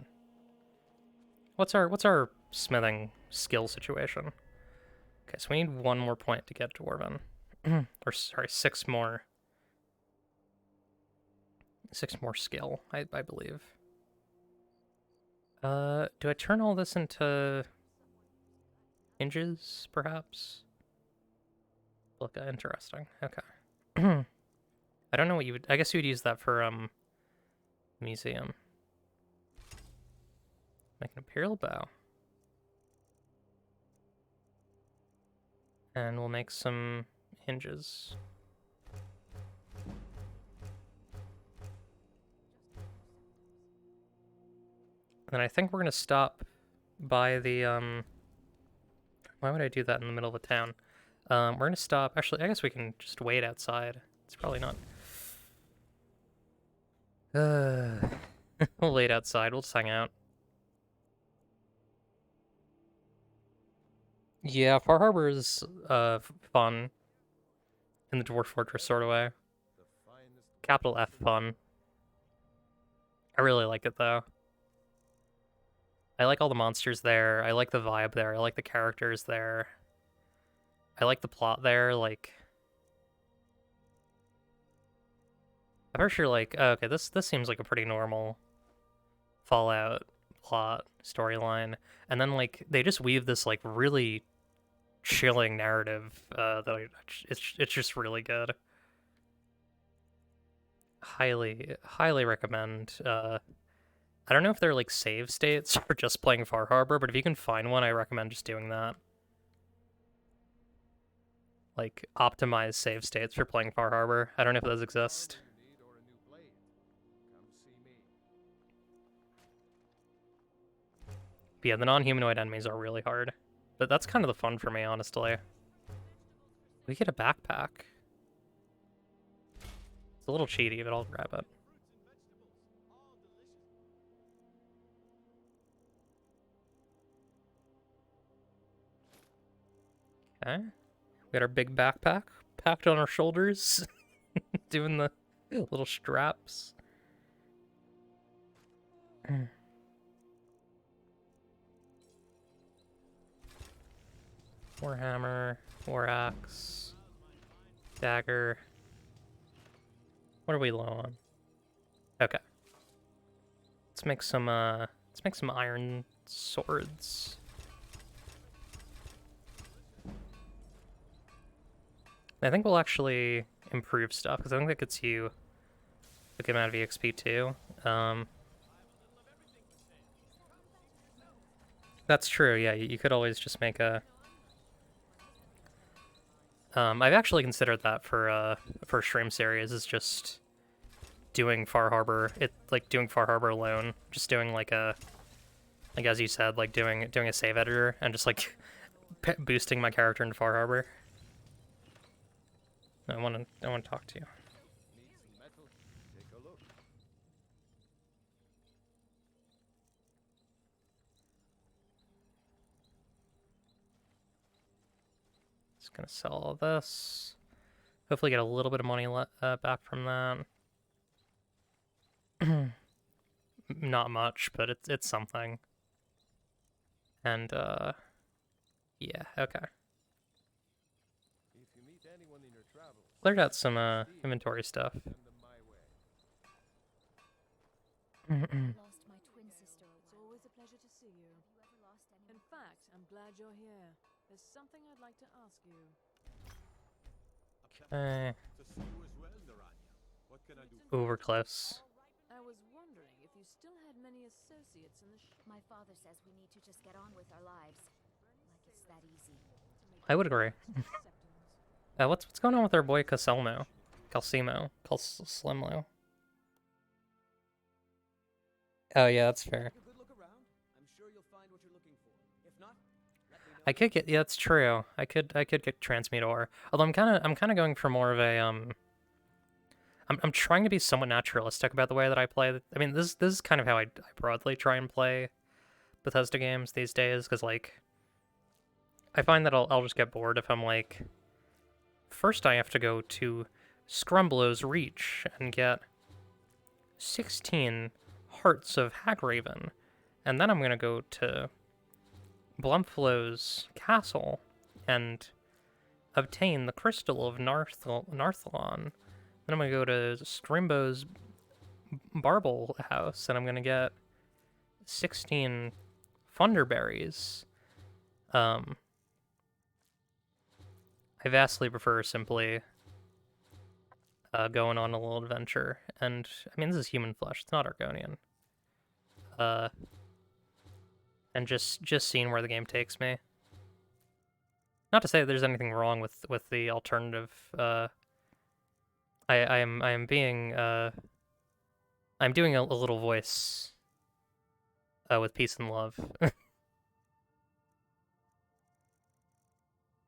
What's our smithing skill situation? Okay, so we need 1 more point to get Dwarven. Or sorry, 6 more. 6 more skill, I believe. Do I turn all this into hinges, perhaps? Look, interesting. Okay. I don't know what you would... I guess you would use that for, museum. Make an imperial bow. And we'll make some hinges. And I think we're gonna stop by the, why would I do that in the middle of a town? We're gonna stop... Actually, I guess we can just wait outside. It's probably not... We'll wait outside. We'll just hang out. Yeah, Far Harbor is, fun. In the Dwarf Fortress sort of way. The finest Capital F fun. I really like it, though. I like all the monsters there. I like the vibe there. I like the characters there. I like the plot there, like... I for sure like, oh, okay, this seems like a pretty normal Fallout plot, storyline. And then, like, they just weave this, like, really chilling narrative, it's just really good. Highly recommend. I don't know if they're, like, save states for just playing Far Harbor, but if you can find one, I recommend just doing that. Like, optimize save states for playing Far Harbor. I don't know if those exist. you need or a new blade. Come see me. But yeah, the non-humanoid enemies are really hard. But that's kind of the fun for me, honestly. We get a backpack. It's a little cheaty, but I'll grab it. Okay. We got our big backpack packed on our shoulders, doing the little straps. Warhammer, war axe, dagger. What are we low on? Okay. Let's make some iron swords. I think we'll actually improve stuff, because I think that gets you a good amount of EXP too. That's true, yeah, you could always just make a... I've actually considered that for a stream series, is just doing Far Harbor, doing Far Harbor alone, just doing like a, like as you said, like doing a save editor, and just like boosting my character into Far Harbor. I want to talk to you. Need some metal? Take a look. Just gonna sell all this. Hopefully get a little bit of money back from that. Not much, but it's something. And yeah, okay. If you meet anyone in your travels, Cleared out some inventory stuff. send them my way. Lost my twin sister. It's always a pleasure to see you. Have you ever lost In anyone? fact, I'm glad you're here. There's something I'd like to ask you. Okay. To see you as well, Naranya. What can I do? Over close. I was wondering if you still had many associates in the My father says we need to just get on with our lives. Like it's that easy. I would agree. What's going on with our boy Calsimo? Calsimo. Oh yeah, that's fair. Take a good look around. I'm sure you'll find what you're looking for. If not, let me know. I could get, yeah, that's true. I could get transmute ore. Although I'm kind of going for more of a I'm trying to be somewhat naturalistic about the way that I play. I mean, this is kind of how I broadly try and play Bethesda games these days, because like I find that I'll just get bored if I'm like, first I have to go to Scrumblow's Reach and get 16 Hearts of Hagraven, and then I'm gonna go to Blumflow's Castle and obtain the Crystal of Narthlon. Then I'm gonna go to Strimbo's Barble House, and I'm gonna get 16 Funderberries. I vastly prefer simply going on a little adventure. And, I mean, this is human flesh. It's not Argonian. And just seeing where the game takes me. Not to say that there's anything wrong with the alternative. I am being I'm doing a little voice with peace and love.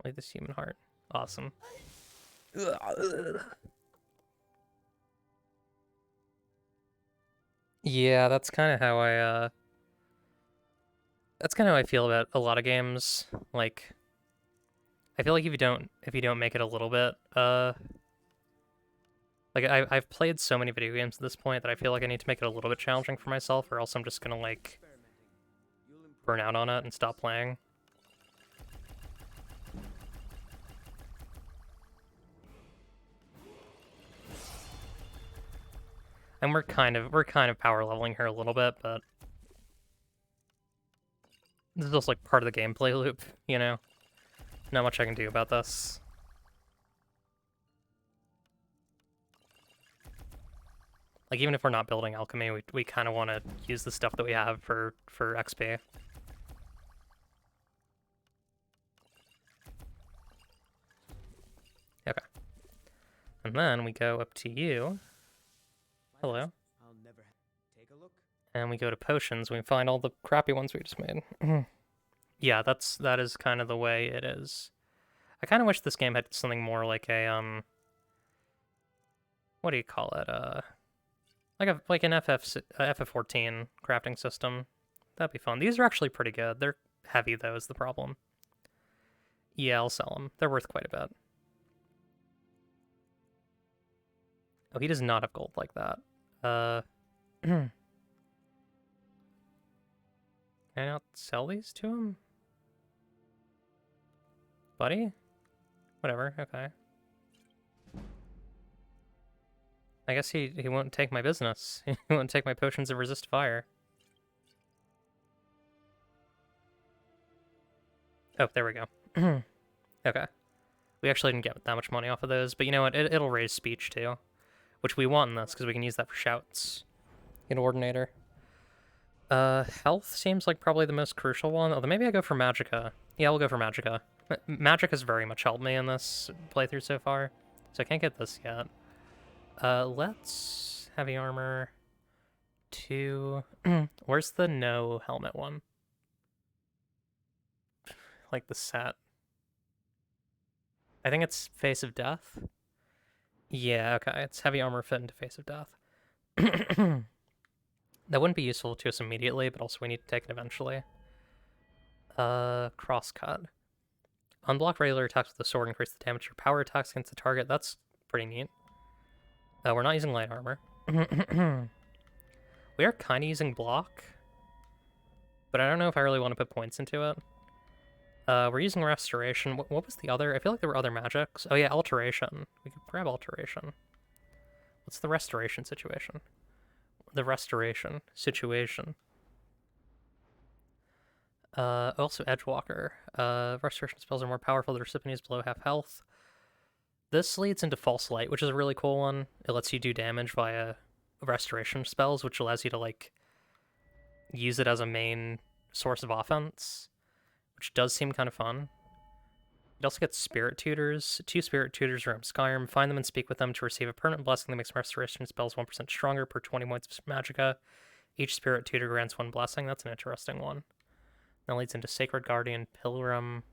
Like this human heart. Awesome. Yeah, that's kind of how I feel about a lot of games. Like, I feel like if you don't make it a little bit like I've played so many video games at this point that I feel like I need to make it a little bit challenging for myself, or else I'm just gonna like burn out on it and stop playing. And we're kind of power leveling here a little bit, but this is just like part of the gameplay loop, you know? Not much I can do about this. Like, even if we're not building alchemy, we kind of want to use the stuff that we have for XP. Okay. And then we go up to you. Hello. I'll never take a look. And we go to potions, we find all the crappy ones we just made. Yeah, that is kind of the way it is. I kind of wish this game had something more like a, what do you call it? Like an FF14 crafting system. That'd be fun. These are actually pretty good. They're heavy, though, is the problem. Yeah, I'll sell them. They're worth quite a bit. Oh, he does not have gold like that. Can I not sell these to him? Buddy? Whatever, okay. I guess he won't take my business. He won't take my potions of resist fire. Oh, there we go. Okay. We actually didn't get that much money off of those, but you know what? It'll raise speech, too. Which we want in this, because we can use that for shouts. In Ordinator. Health seems like probably the most crucial one. Although maybe I go for Magicka. Yeah, we'll go for Magicka. Magic has very much helped me in this playthrough so far. So I can't get this yet. Let's... Heavy armor. 2... Where's the no helmet one? Like the set. I think it's Face of Death. Yeah, okay. It's heavy armor fit into Face of Death. That wouldn't be useful to us immediately, but also we need to take it eventually. Crosscut. Unblock regular attacks with the sword, increase the damage your power attacks against the target. That's pretty neat. We're not using light armor. We are kind of using block, but I don't know if I really want to put points into it. We're using restoration. What was the other? I feel like there were other magics. Oh yeah, alteration. We could grab alteration. What's the restoration situation? The restoration situation. Also Edgewalker. Restoration spells are more powerful. The recipient is below half health. This leads into False Light, which is a really cool one. It lets you do damage via restoration spells, which allows you to, like, use it as a main source of offense, which does seem kind of fun. It also gets Spirit Tutors. 2 Spirit Tutors around Skyrim. Find them and speak with them to receive a permanent blessing that makes restoration spells 1% stronger per 20 points of Magicka. Each Spirit Tutor grants 1 blessing. That's an interesting one. That leads into Sacred Guardian, Pilgrim.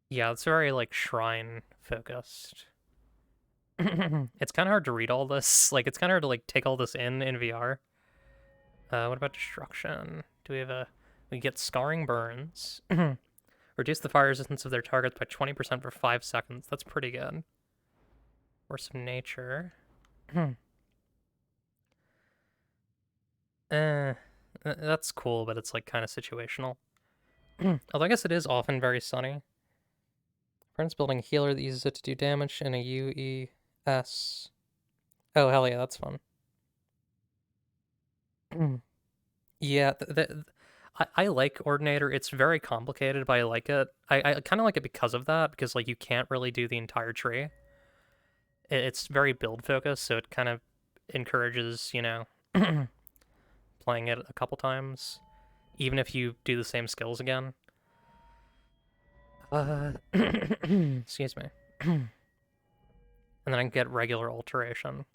Yeah, it's very, like, shrine-focused. It's kind of hard to read all this. Like, it's kind of hard to, like, take all this in VR. What about Destruction? Do we have a... We get Scarring Burns. Reduce the fire resistance of their targets by 20% for 5 seconds. That's pretty good. Force of Nature. That's cool, but it's, like, kind of situational. Although I guess it is often very sunny. Friends building a healer that uses it to do damage in a UES. Oh, hell yeah, that's fun. Yeah, I like Ordinator. It's very complicated, but I like it. I kind of like it because of that, because like you can't really do the entire tree. It's very build focused, so it kind of encourages, playing it a couple times, even if you do the same skills again. Excuse me. And then I can get regular alteration.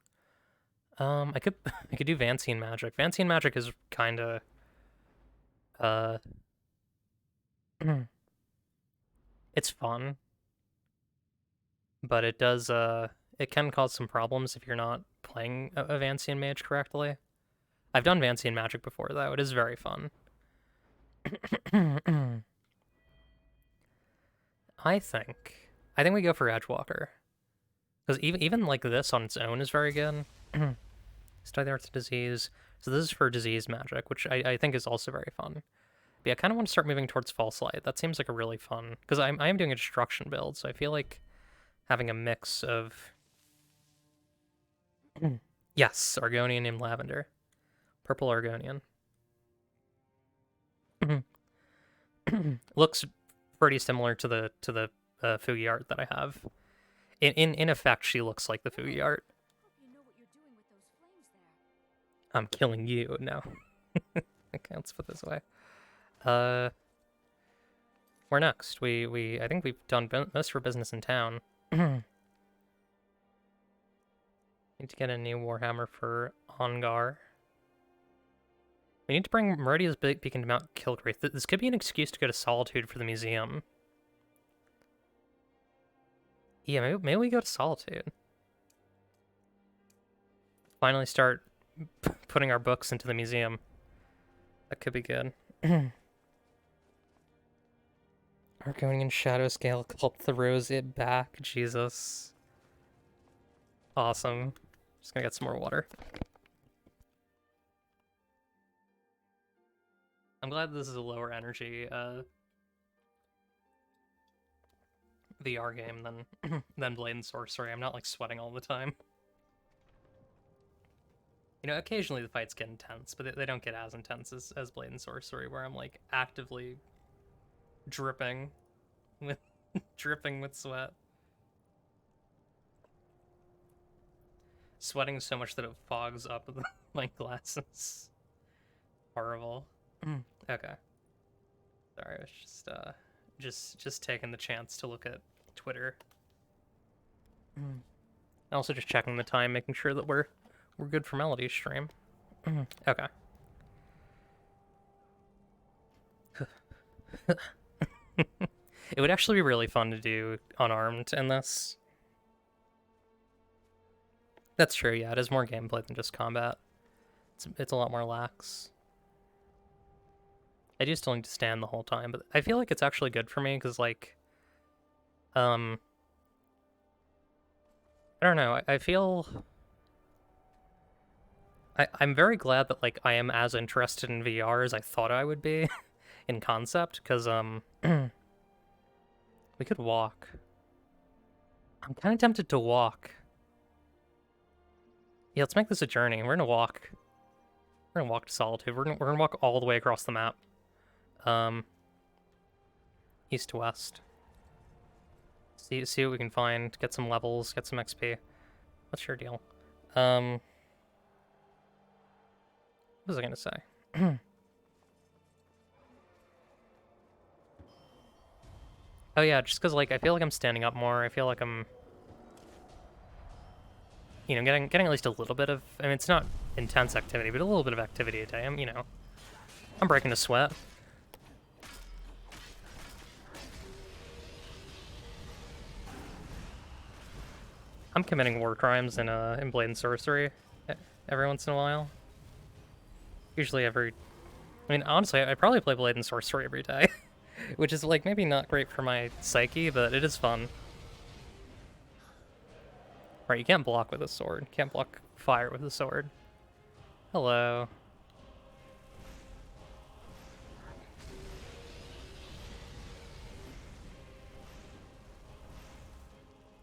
I could I could do Vancian magic. Vancian magic is kind of uh, it's fun, but it can cause some problems if you're not playing a Vancian mage correctly. I've done Vancian magic before though. It is very fun. I think we go for Edgewalker. Because even like this on its own is very good. Study the Arts of Disease. So this is for disease magic, which I think is also very fun. But yeah, I kind of want to start moving towards False Light. That seems like a really fun... Because I am doing a destruction build, so I feel like having a mix of... Yes, Argonian named Lavender. Purple Argonian. Looks pretty similar to the Fugi art that I have. In effect, she looks like the Fugi art. Hope you know what you're doing with those flames there. I'm killing you. No. Okay, let's put this away. Where next? I think we've done most of our business in town. Need to get a new Warhammer for Ongar. We need to bring Meridia's Beacon to Mount Kilgraith. This could be an excuse to go to Solitude for the museum. Yeah, maybe we go to Solitude. Finally start putting our books into the museum. That could be good. Argonian Shadow Scale Cult throws it back. Jesus. Awesome. Just gonna get some more water. I'm glad this is a lower energy VR game than Blade and Sorcery. I'm not like sweating all the time. Occasionally the fights get intense, but they don't get as intense as Blade and Sorcery, where I'm like actively dripping with dripping with sweat. Sweating so much that it fogs up my glasses. Horrible. Okay. Sorry, I was just taking the chance to look at Twitter. Also just checking the time, making sure that we're good for Melody stream. Okay. It would actually be really fun to do unarmed in this. That's true, yeah, it is more gameplay than just combat. It's a lot more lax. I do still need to stand the whole time, but I feel like it's actually good for me, because, like, I don't know, I feel... I'm very glad that, like, I am as interested in VR as I thought I would be in concept, because, we could walk. I'm kind of tempted to walk. Yeah, let's make this a journey. We're gonna walk. We're gonna walk to Solitude. We're gonna walk all the way across the map. East to west. See what we can find. Get some levels. Get some XP. What's your deal? What was I gonna say? Oh yeah, just because like I feel like I'm standing up more. I feel like I'm, getting at least a little bit of. I mean, it's not intense activity, but a little bit of activity a day. I'm breaking a sweat. I'm committing war crimes in Blade and Sorcery every once in a while. Usually I mean, honestly, I probably play Blade and Sorcery every day. Which is, like, maybe not great for my psyche, but it is fun. Right, you can't block with a sword. You can't block fire with a sword. Hello.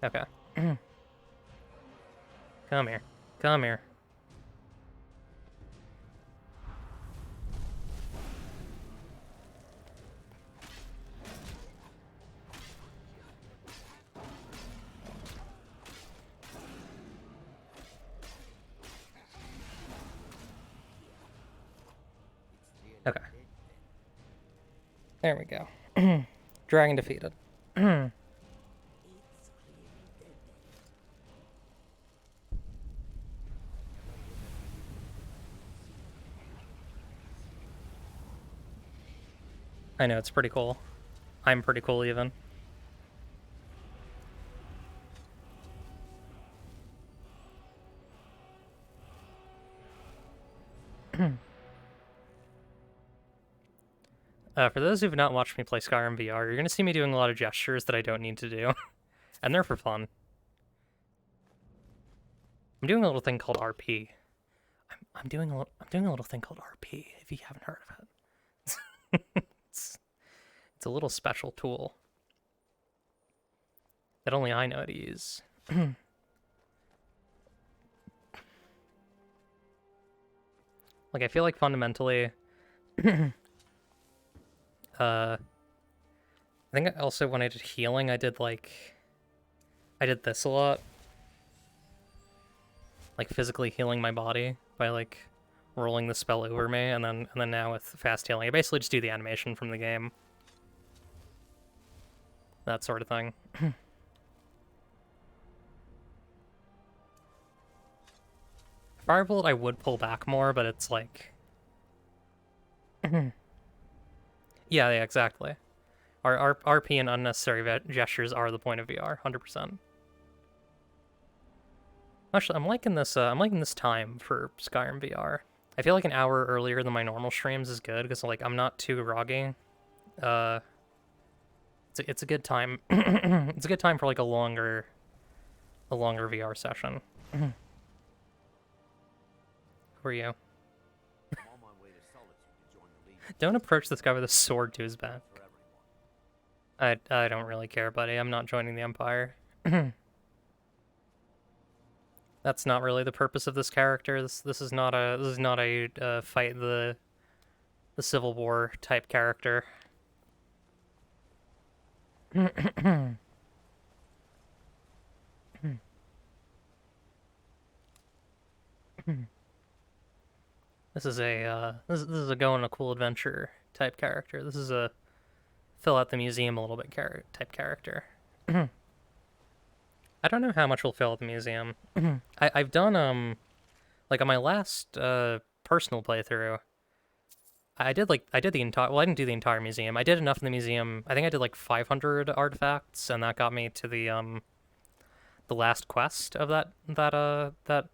Okay. Come here. Come here. Okay. There we go. Dragon defeated. I know, it's pretty cool. I'm pretty cool, even. For those who've not watched me play Skyrim VR, you're going to see me doing a lot of gestures that I don't need to do. And they're for fun. I'm doing a little thing called RP. I'm doing a little thing called RP, if you haven't heard of it. It's a little special tool that only I know how to use. Like, I feel like fundamentally, I think also when I did healing, I did this a lot. Like, physically healing my body by, like, rolling the spell over me, and then now with fast healing, I basically just do the animation from the game. That sort of thing. Firebolt I would pull back more, but it's like... yeah, exactly. Our RP and unnecessary gestures are the point of VR, 100%. Actually, I'm liking this time for Skyrim VR. I feel like an hour earlier than my normal streams is good, because, like, I'm not too groggy. It's a good time. It's a good time for, like, a longer VR session. Who are you? Don't approach this guy with a sword to his back. I don't really care, buddy. I'm not joining the Empire. That's not really the purpose of this character. This is not a fight the Civil War type character. This is a go on a cool adventure type character. This is a fill out the museum a little bit type character. I don't know how much will fill out the museum. I've done like on my last personal playthrough, I did the entire, well, I didn't do the entire museum. I did enough in the museum. I think I did like 500 artifacts, and that got me to the last quest of that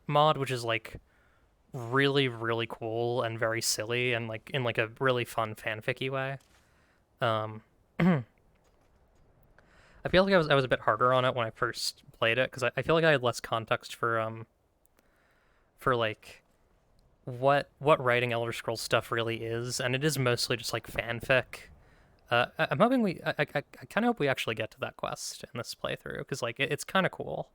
mod, which is like really, really cool and very silly and like in like a really fun fanficky way. I feel like I was a bit harder on it when I first played it, because I feel like I had less context for like what writing Elder Scrolls stuff really is, and it is mostly just like fanfic. I'm hoping I kind of hope we actually get to that quest in this playthrough, because like it's kind of cool.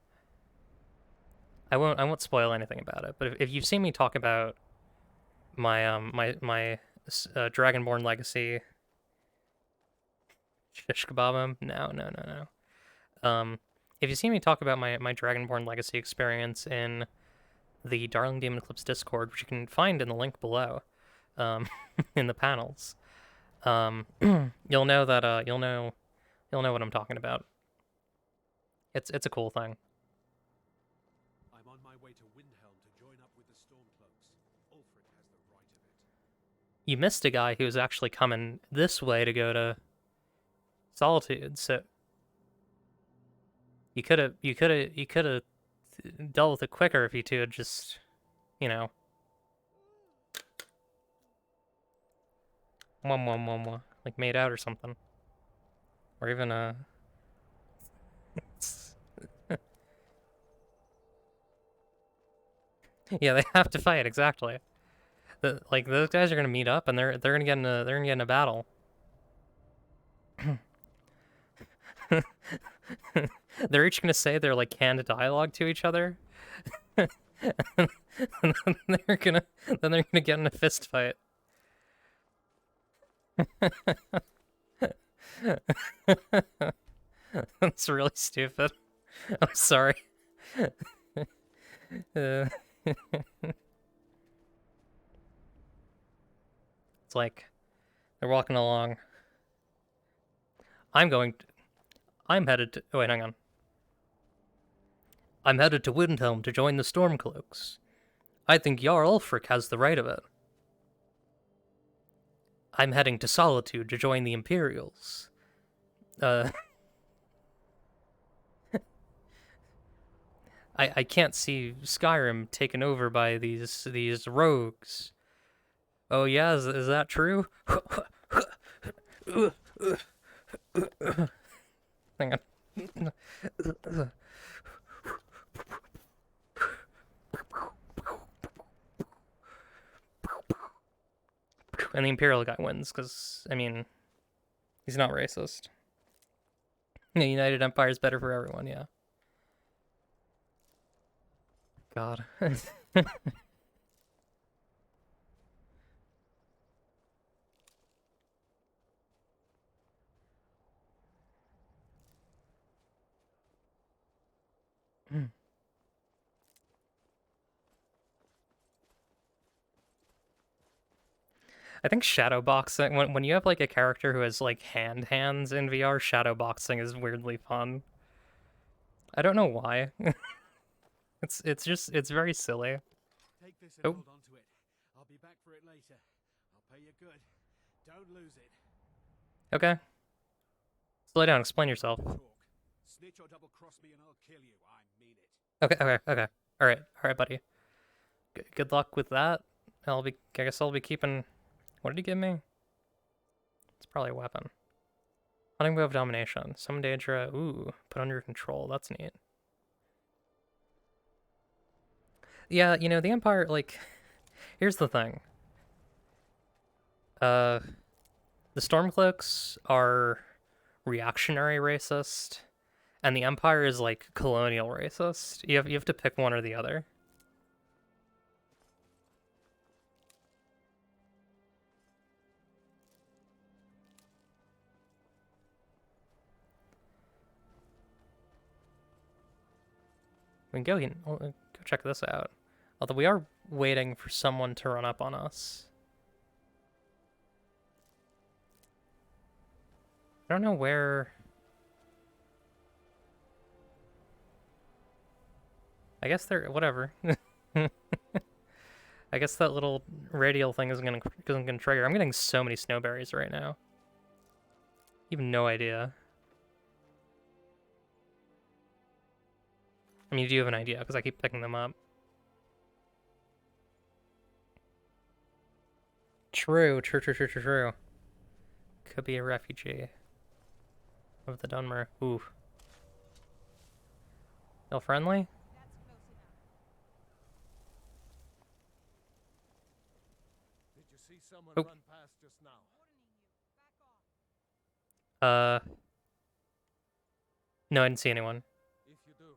I won't spoil anything about it, but if you've seen me talk about my my Dragonborn Legacy, shish kebab him? No. If you see me talk about my Dragonborn Legacy experience in the Darling Demon Eclipse Discord, which you can find in the link below, in the panels, you'll know that you'll know what I'm talking about. It's a cool thing. I'm on my way to Windhelm to join up with the Stormcloaks. Ulfric has the right of it. You missed a guy who was actually coming this way to go to Solitude, so you could have dealt with it quicker if you two had just, you know, like made out or something, or even yeah, they have to fight, exactly. Like those guys are gonna meet up and they're gonna get in a battle. They're each gonna say their like canned dialogue to each other, and then they're gonna get in a fist fight. That's really stupid. I'm sorry. It's like they're walking along. I'm headed to. Oh, wait, hang on. I'm headed to Windhelm to join the Stormcloaks. I think Jarl Ulfric has the right of it. I'm heading to Solitude to join the Imperials. I can't see Skyrim taken over by these rogues. Oh yeah, is that true? Hang on. And the Imperial guy wins, because, I mean, he's not racist. The United Empire is better for everyone, yeah. God. I think shadowboxing, when you have like a character who has like hands in VR, shadowboxing is weirdly fun. I don't know why. It's very silly. Take this and hold on to it. I'll be back for it later. I'll pay you good. Don't lose it. Okay. Slow down, explain yourself. Talk. Snitch or double cross me and I'll kill you. I mean it. Okay. Alright, buddy. Good luck with that. I guess I'll be keeping... What did he give me? It's probably a weapon. Hunting bow of domination. Summon Daedra. Ooh, put under control. That's neat. Yeah, you know, the Empire, like... Here's the thing. The Stormcloaks are reactionary racist, and the Empire is, like, colonial racist. You have to pick one or the other. We can go check this out. Although we are waiting for someone to run up on us. I don't know where... I guess they're... whatever. I guess that little radial thing isn't gonna trigger. I'm getting so many snowberries right now. You have no idea. I mean, you do have an idea, because I keep picking them up. True. Could be a refugee of the Dunmer. Ooh. Feel friendly? Did you see someone run past just now? No, I didn't see anyone. If you do,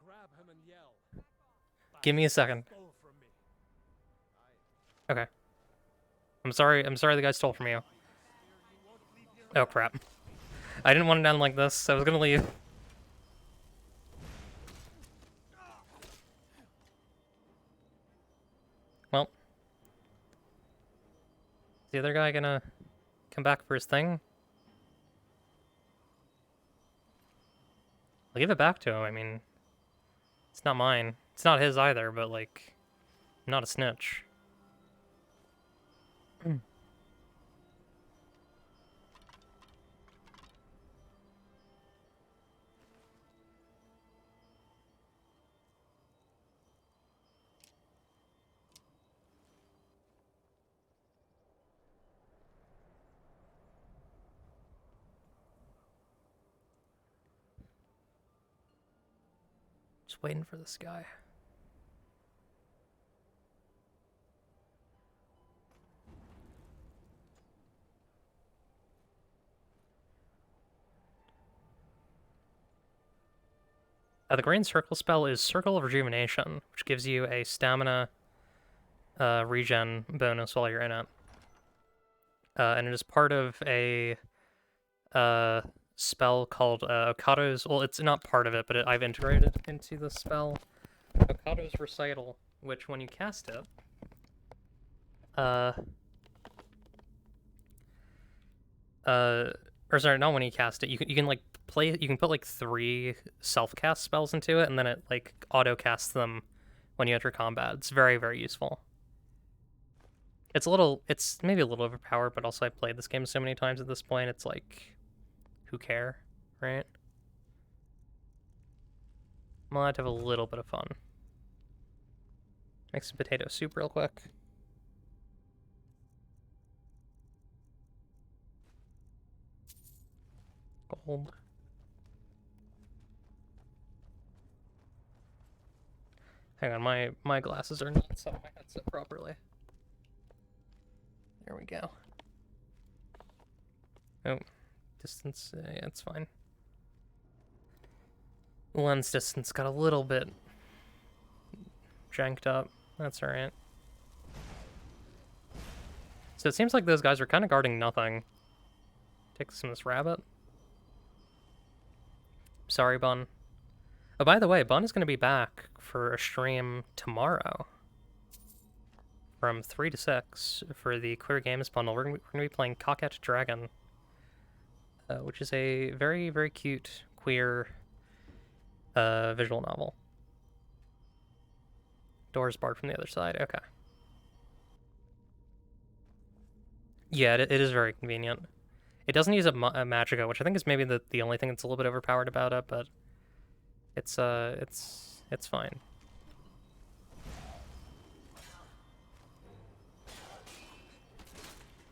grab him and yell. Give me a second. Stole from me. Okay. I'm sorry the guy stole from you. Oh crap. I didn't want it down like this, I was gonna leave. Well. Is the other guy gonna come back for his thing? I'll give it back to him, I mean... It's not mine. It's not his either, but like... I'm not a snitch. Just waiting for this guy. The green circle spell is Circle of Rejuvenation, which gives you a stamina regen bonus while you're in it. And it is part of a spell called Okado's... Well, it's not part of it, but I've integrated into the spell. Okado's Recital, which when you cast it... or sorry, not when you cast it. You can like you can put like 3 self-cast spells into it, and then it like auto-casts them when you enter combat. It's very, very useful. It's maybe a little overpowered, but also I played this game so many times at this point, it's like, who care, right? I'm allowed to have a little bit of fun. Make some potato soup real quick. Gold. Hang on, my glasses are not set on my headset properly. There we go. Oh, distance, yeah, it's fine. Lens distance got a little bit janked up. That's alright. So it seems like those guys are kind of guarding nothing. Take some of this rabbit. Sorry, Bun. Oh, by the way, Bun is going to be back for a stream tomorrow. From 3 to 6 for the Queer Games bundle. We're going to be playing Coquette Dragon. Which is a very, very cute, queer visual novel. Doors barred from the other side. Okay. Yeah, it is very convenient. It doesn't use a Magica, which I think is maybe the only thing that's a little bit overpowered about it, but it's fine.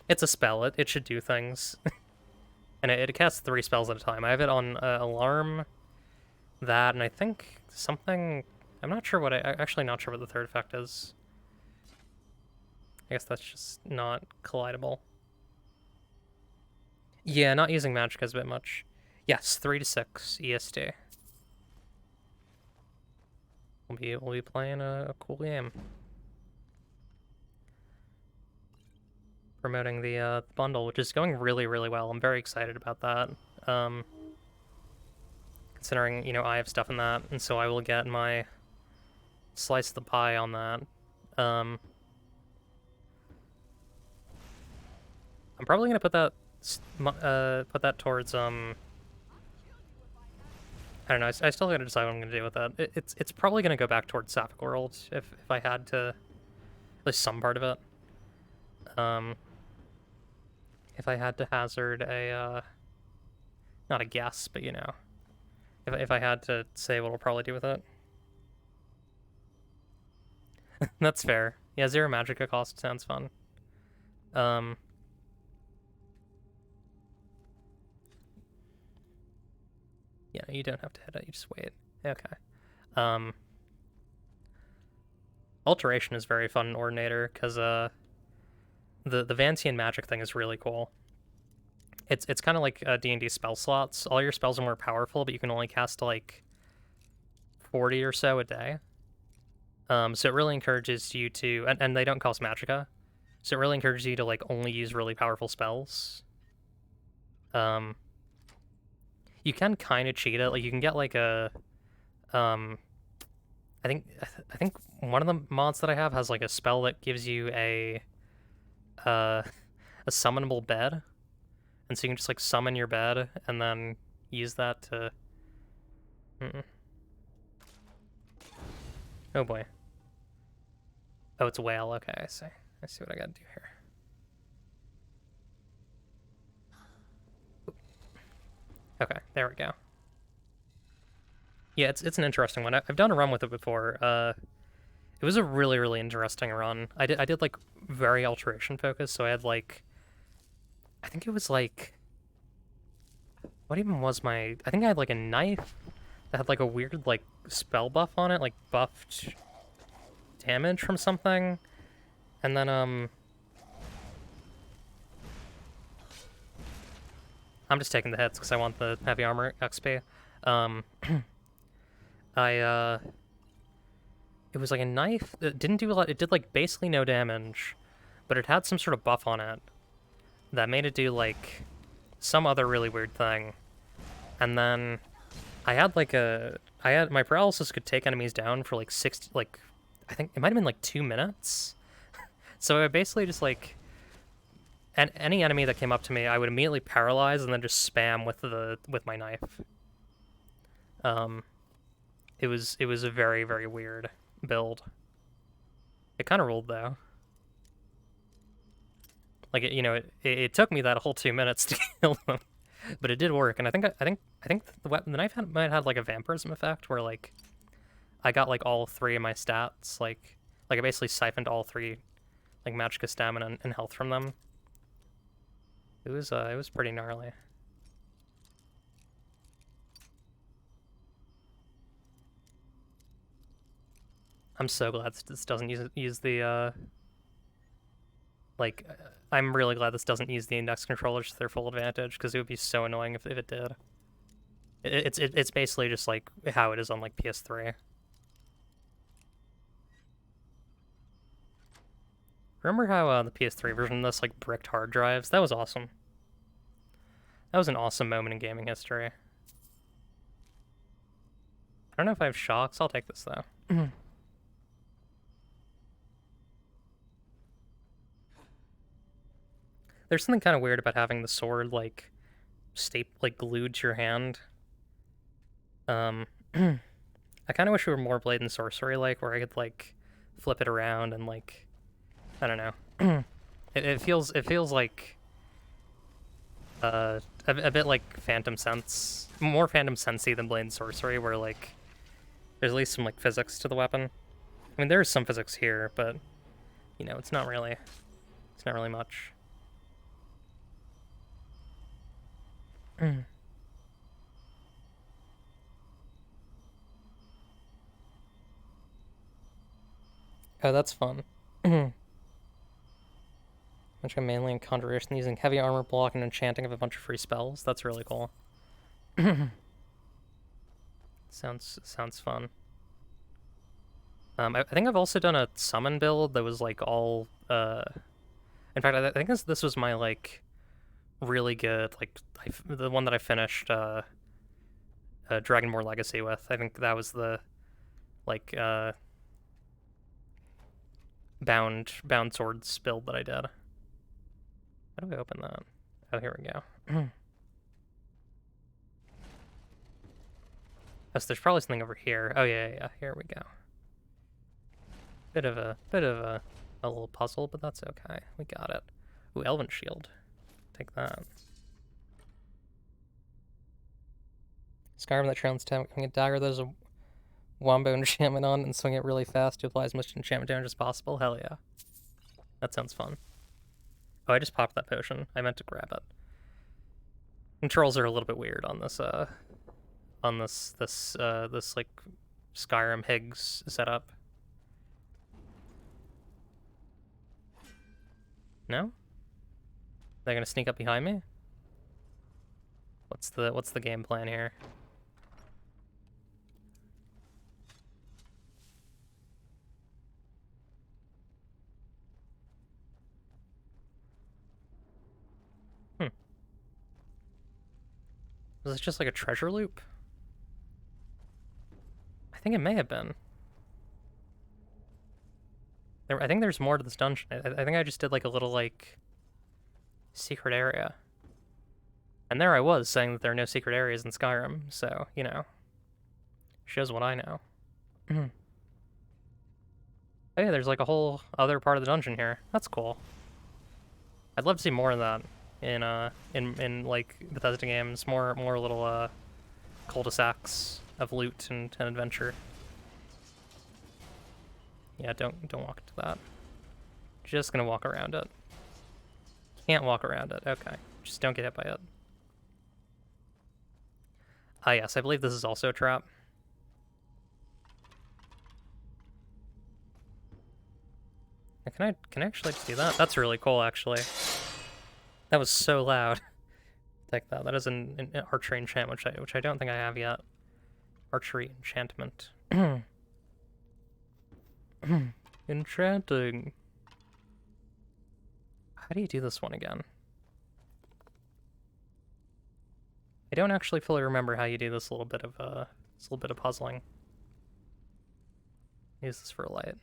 It's a spell. It should do things. And it casts 3 spells at a time. I have it on Alarm, that, and I think something... I'm not sure what actually not sure what the third effect is. I guess that's just not collidable. Yeah, not using Magicka is a bit much. Yes, 3 to 6 EST. We'll be playing a cool game. Promoting the bundle, which is going really, really well. I'm very excited about that. Considering, you know, I have stuff in that, and so I will get my slice of the pie on that. I'm probably gonna put that towards I don't know. I still gotta decide what I'm gonna do with that. It's probably gonna go back towards Sapphic World if I had to, at least some part of it. If I had to hazard a not a guess, but you know, if I had to say what I'll probably do with it. That's fair. Yeah, 0 Magicka cost sounds fun. Yeah, you don't have to hit it, you just wait. Okay. Alteration is very fun in Ordinator, because the Vancian magic thing is really cool. It's kind of like D&D spell slots. All your spells are more powerful, but you can only cast like 40 or so a day. So it really encourages you to, and they don't cost Magicka, so it really encourages you to like only use really powerful spells. You can kind of cheat it. Like you can get like a, I think one of the mods that I have has like a spell that gives you a summonable bed, and so you can just like summon your bed and then use that to. Oh boy. Oh, it's a whale. Okay, I see. I see what I gotta do here. Okay, there we go. Yeah, it's an interesting one. I've done a run with it before. It was a really, really interesting run. I did like very alteration focused, so I had like, I think it was like, what even was my, I think I had like a knife that had like a weird like spell buff on it, like buffed damage from something, and then I'm just taking the hits because I want the heavy armor XP. It was like a knife that didn't do a lot. It did like basically no damage, but it had some sort of buff on it that made it do like some other really weird thing. And then I had like my paralysis could take enemies down for like 60, like I think it might have been like 2 minutes. So I basically just like any enemy that came up to me, I would immediately paralyze and then just spam with my knife. It was a very, very weird build. It kind of ruled though. Like it took me that whole 2 minutes to kill them, but it did work. And I think the knife might have had like a vampirism effect where like I got like all 3 of my stats, like I basically siphoned all 3 like magicka stamina and health from them. It was pretty gnarly. I'm so glad this doesn't use the like I'm really glad this doesn't use the index controllers to their full advantage, because it would be so annoying if it did. It's basically just like how it is on like PS3. Remember how the PS3 version of this like bricked hard drives? That was awesome. That was an awesome moment in gaming history. I don't know if I have shocks. I'll take this though. There's something kind of weird about having the sword like glued to your hand. I kind of wish we were more Blade and Sorcery like, where I could like flip it around and like, I don't know. it feels like a bit like Phantom Sense, more Phantom Sensey than Blade and Sorcery, where like there's at least some like physics to the weapon. I mean, there's some physics here, but you know, it's not really much. Oh, that's fun. Which I'm mainly in Conjuration, using heavy armor block and enchanting of a bunch of free spells. That's really cool. Sounds fun. I think I've also done a summon build that was like all in fact, I think this was my like really good, like the one that I finished Dragonborn Legacy with. I think that was the like bound swords build that I did. How do I open that? Oh, here we go. Oh, so there's probably something over here. Oh yeah, here we go. Bit of a little puzzle, but that's okay. We got it. Ooh, Elven Shield. Take that. Skyrim that rounds time a dagger. There's a wombo enchantment on and swing it really fast to apply as much enchantment damage as possible. Hell yeah. That sounds fun. Oh, I just popped that potion. I meant to grab it. Controls are a little bit weird on this this like Skyrim Higgs setup. No? They're gonna sneak up behind me? What's the game plan here? Was this just like a treasure loop? I think it may have been. I think there's more to this dungeon. I think I just did like a little like secret area. And there I was saying that there are no secret areas in Skyrim, so, you know. Shows what I know. Oh yeah, there's like a whole other part of the dungeon here. That's cool. I'd love to see more of that in like Bethesda games. More little cul-de-sacs of loot and adventure. Yeah, don't walk to that. Just gonna walk around it. Can't walk around it. Okay. Just don't get hit by it. Ah yes, I believe this is also a trap. Can I actually do that? That's really cool, actually. That was so loud. Take that. That is an archery enchantment, which I don't think I have yet. Archery enchantment. Enchanting. How do you do this one again? I don't actually fully remember how you do this little bit of puzzling. Use this for a light.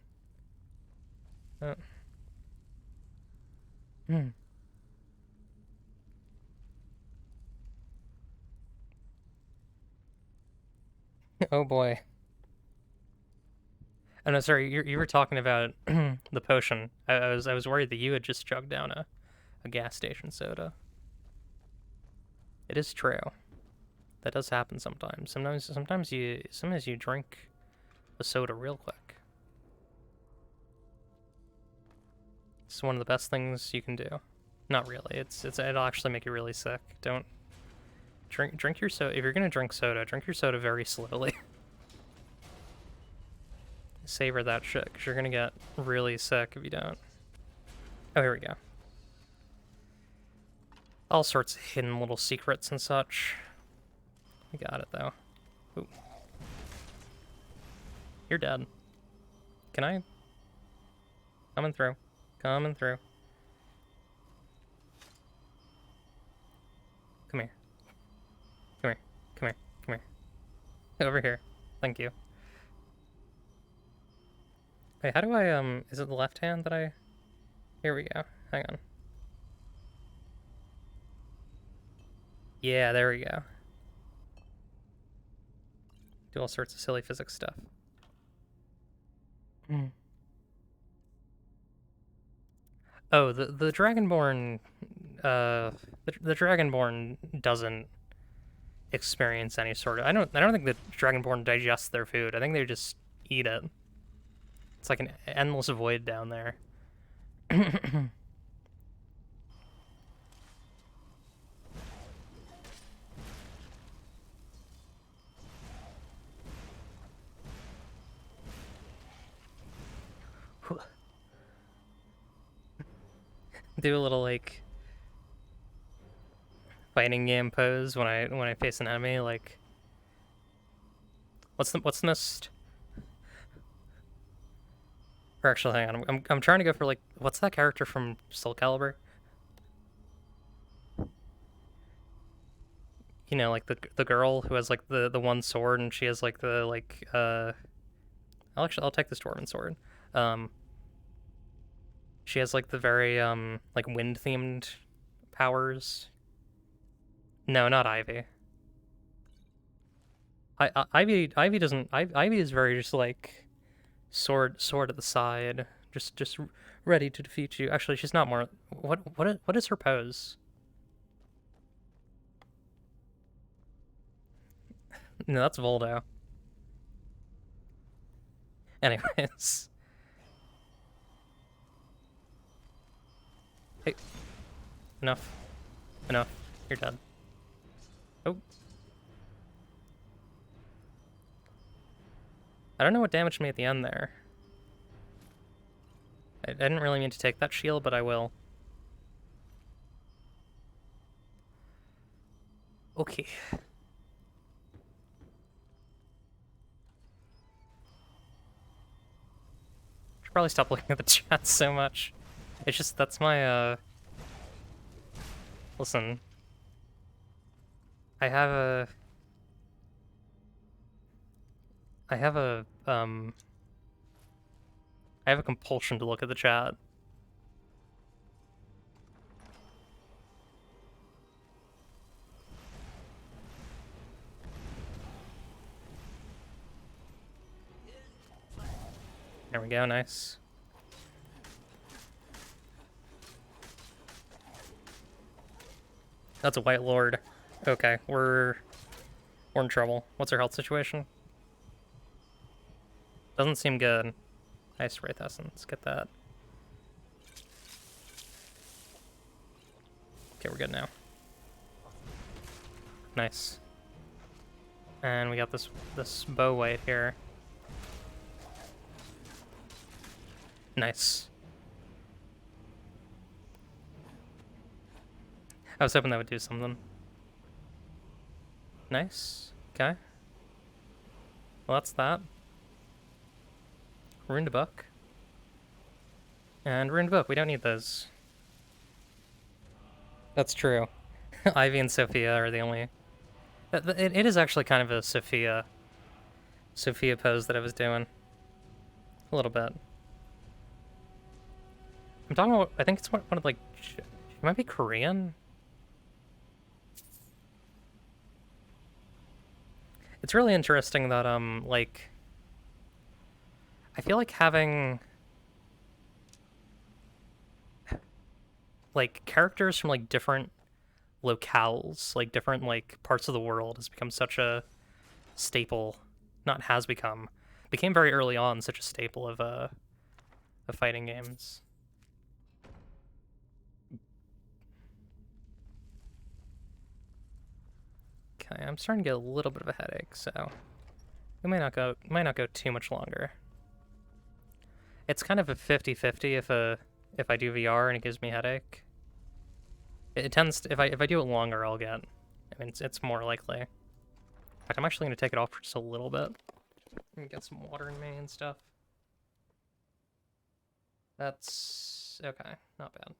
Oh boy. Oh no, sorry, you were talking about the potion. I was worried that you had just chugged down a gas station soda. It is true. That does happen sometimes. Sometimes you drink a soda real quick. It's one of the best things you can do. Not really. It'll actually make you really sick. Don't drink your soda. If you're gonna drink soda, drink your soda very slowly. Savor that shit, because you're gonna get really sick if you don't. Oh, here we go. All sorts of hidden little secrets and such. We got it, though. Ooh. You're dead. Can I? Coming through. Coming through. Come here. Come here. Come here. Come here. Over here. Thank you. Wait, how do I, is it the left hand that I... Here we go. Hang on. Yeah, there we go. Do all sorts of silly physics stuff. Oh, the Dragonborn, the Dragonborn doesn't experience any sort of... I don't think the Dragonborn digest their food. I think they just eat it. It's like an endless void down there. Do a little like fighting game pose when I face an enemy, like what's the most... Or actually, hang on. I'm trying to go for like, what's that character from Soul Calibur? You know, like the girl who has like the one sword and she has like the like I'll take this dwarven sword. She has like the very like wind themed powers. No, not Ivy. Ivy doesn't. Ivy is very just like sword at the side, just ready to defeat you. Actually, she's not more. What is her pose? No, that's Voldo. Anyways. Hey. Enough. Enough. You're dead. Oh. I don't know what damaged me at the end there. I didn't really mean to take that shield, but I will. Okay. Should probably stop looking at the chat so much. It's just, that's my, listen. I have a compulsion to look at the chat. There we go, nice. That's a White Lord. Okay, we're in trouble. What's our health situation? Doesn't seem good. Nice Wraith Essence, get that. Okay, we're good now. Nice. And we got this bow weight here. Nice. I was hoping that would do something. Nice. Okay. Well, that's that. Ruined book. And ruined book. We don't need those. That's true. Ivy and Sophia are the only... It is actually kind of a Sophia pose that I was doing. A little bit. I'm talking about... I think it's one of, like... It might be Korean? It's really interesting that like I feel like having like characters from like different locales, like different like parts of the world has become such a staple, not has became very early on such a staple of fighting games. Okay, I'm starting to get a little bit of a headache, so we might not go too much longer. It's kind of a 50-50 if I do VR and it gives me a headache. It tends to, if I do it longer, I'll get. I mean, it's more likely. In fact, I'm actually gonna take it off for just a little bit and get some water in me and stuff. That's okay, not bad.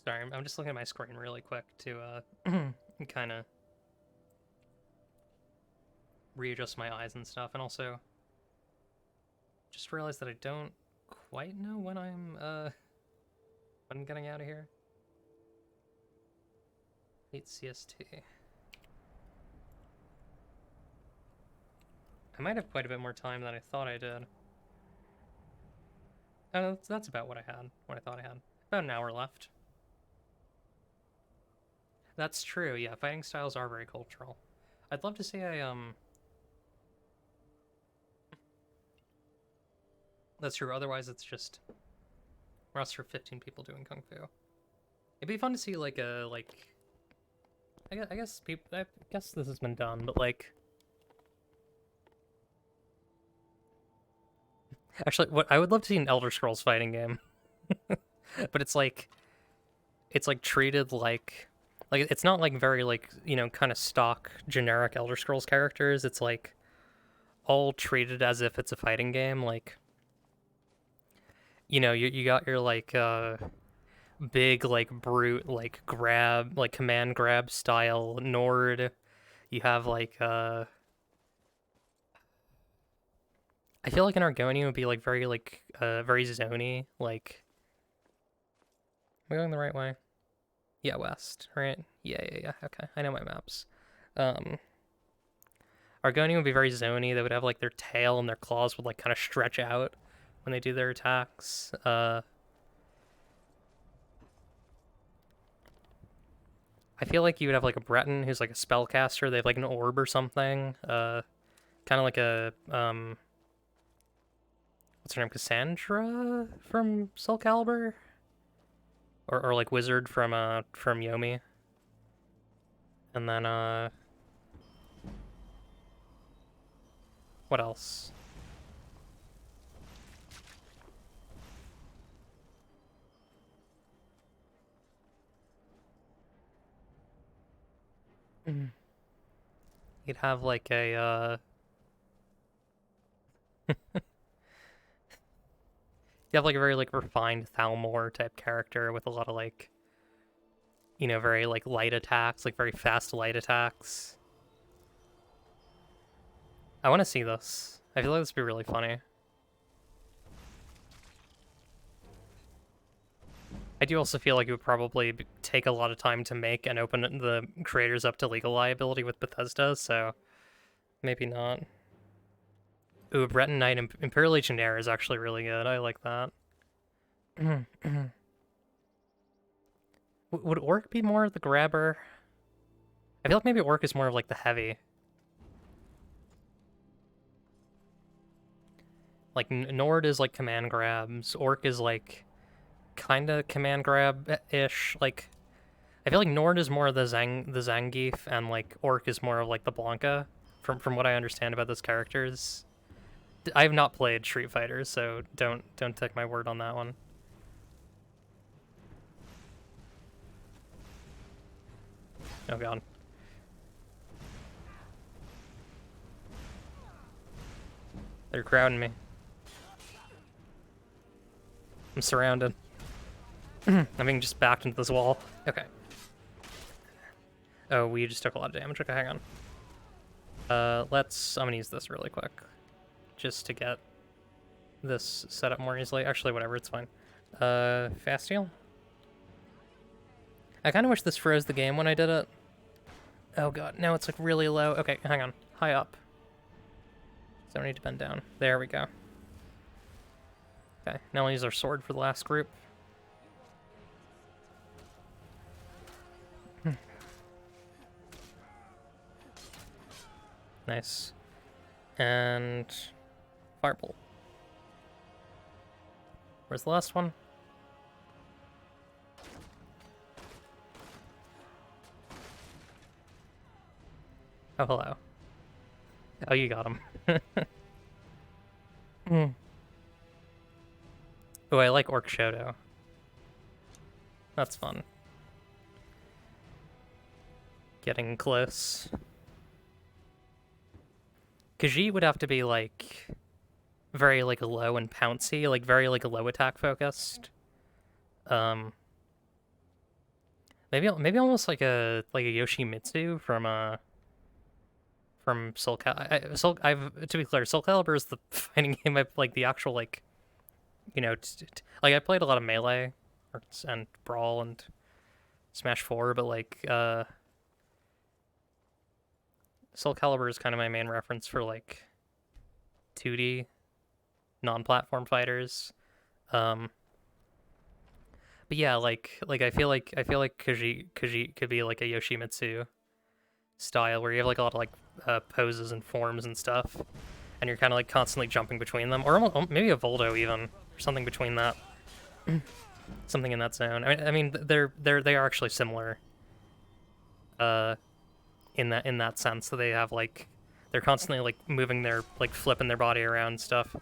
Sorry, I'm just looking at my screen really quick to kind of readjust my eyes and stuff, and also just realized that I don't quite know when I'm getting out of here. 8 CST. I might have quite a bit more time than I thought I did. Oh, that's about what I had. What I thought I had. About an hour left. That's true. Yeah, fighting styles are very cultural. I'd love to say That's true. Otherwise, it's just roster of 15 people doing kung fu. It'd be fun to see like a I guess this has been done, but like actually, what I would love to see an Elder Scrolls fighting game, but it's like treated like it's not like very like kind of stock generic Elder Scrolls characters. It's like all treated as if it's a fighting game. Like you got your like big like brute like grab like command grab style Nord. You have like I feel like an Argonian would be like very zony. Like, am I going the right way? Yeah, west, right? Yeah. Okay, I know my maps. Argonian would be very zony. They would have like their tail and their claws would like kind of stretch out when they do their attacks. I feel like you would have like a Breton who's like a spellcaster. They have like an orb or something. Kind of like a what's her name? Cassandra from Soul Calibur? Or like Wizard from Yomi. And then what else? You'd have like a you have like a very like refined Thalmor type character with a lot of like very like light attacks, like very fast light attacks. I want to see this. I feel like this would be really funny. I do also feel like it would probably take a lot of time to make and open the creators up to legal liability with Bethesda, so maybe not. Ooh, Breton Knight Imperial Legionnaire is actually really good. I like that. Would Orc be more of the grabber? I feel like maybe Orc is more of like the heavy. Like Nord is like command grabs. Orc is like kind of command grab-ish. Like I feel like Nord is more of the Zangief, and like Orc is more of like the Blanca. From what I understand about those characters. I have not played Street Fighter, so don't take my word on that one. Oh god. They're crowding me. I'm surrounded. I'm being just backed into this wall. Okay. Oh, we just took a lot of damage. Okay, hang on. I'm gonna use this really quick. Just to get this set up more easily. Actually, whatever, it's fine. Fast heal? I kind of wish this froze the game when I did it. Oh god, now it's like really low. Okay, hang on. High up. So I need to bend down. There we go. Okay, now we'll use our sword for the last group. Nice. And Firebolt. Where's the last one? Oh, hello. Oh, you got him. Oh, I like Orc Shoto. That's fun. Getting close. Khajiit would have to be, like, very, like, low and pouncy, like, very, like, low attack focused. Maybe almost like a Yoshimitsu from Soul Calibur. To be clear, Soul Calibur is the fighting game like the actual, like, you know, like, I played a lot of Melee and Brawl and Smash 4, but, like, Soul Calibur is kind of my main reference for, like, 2D non-platform fighters. But yeah, like I feel like Khajiit could be like a Yoshimitsu style where you have like a lot of like poses and forms and stuff, and you're kind of like constantly jumping between them, or almost, maybe a Voldo even, or something between that. Something in that zone. I mean they are actually similar. In that sense, so they have like they're constantly like moving their like flipping their body around and stuff.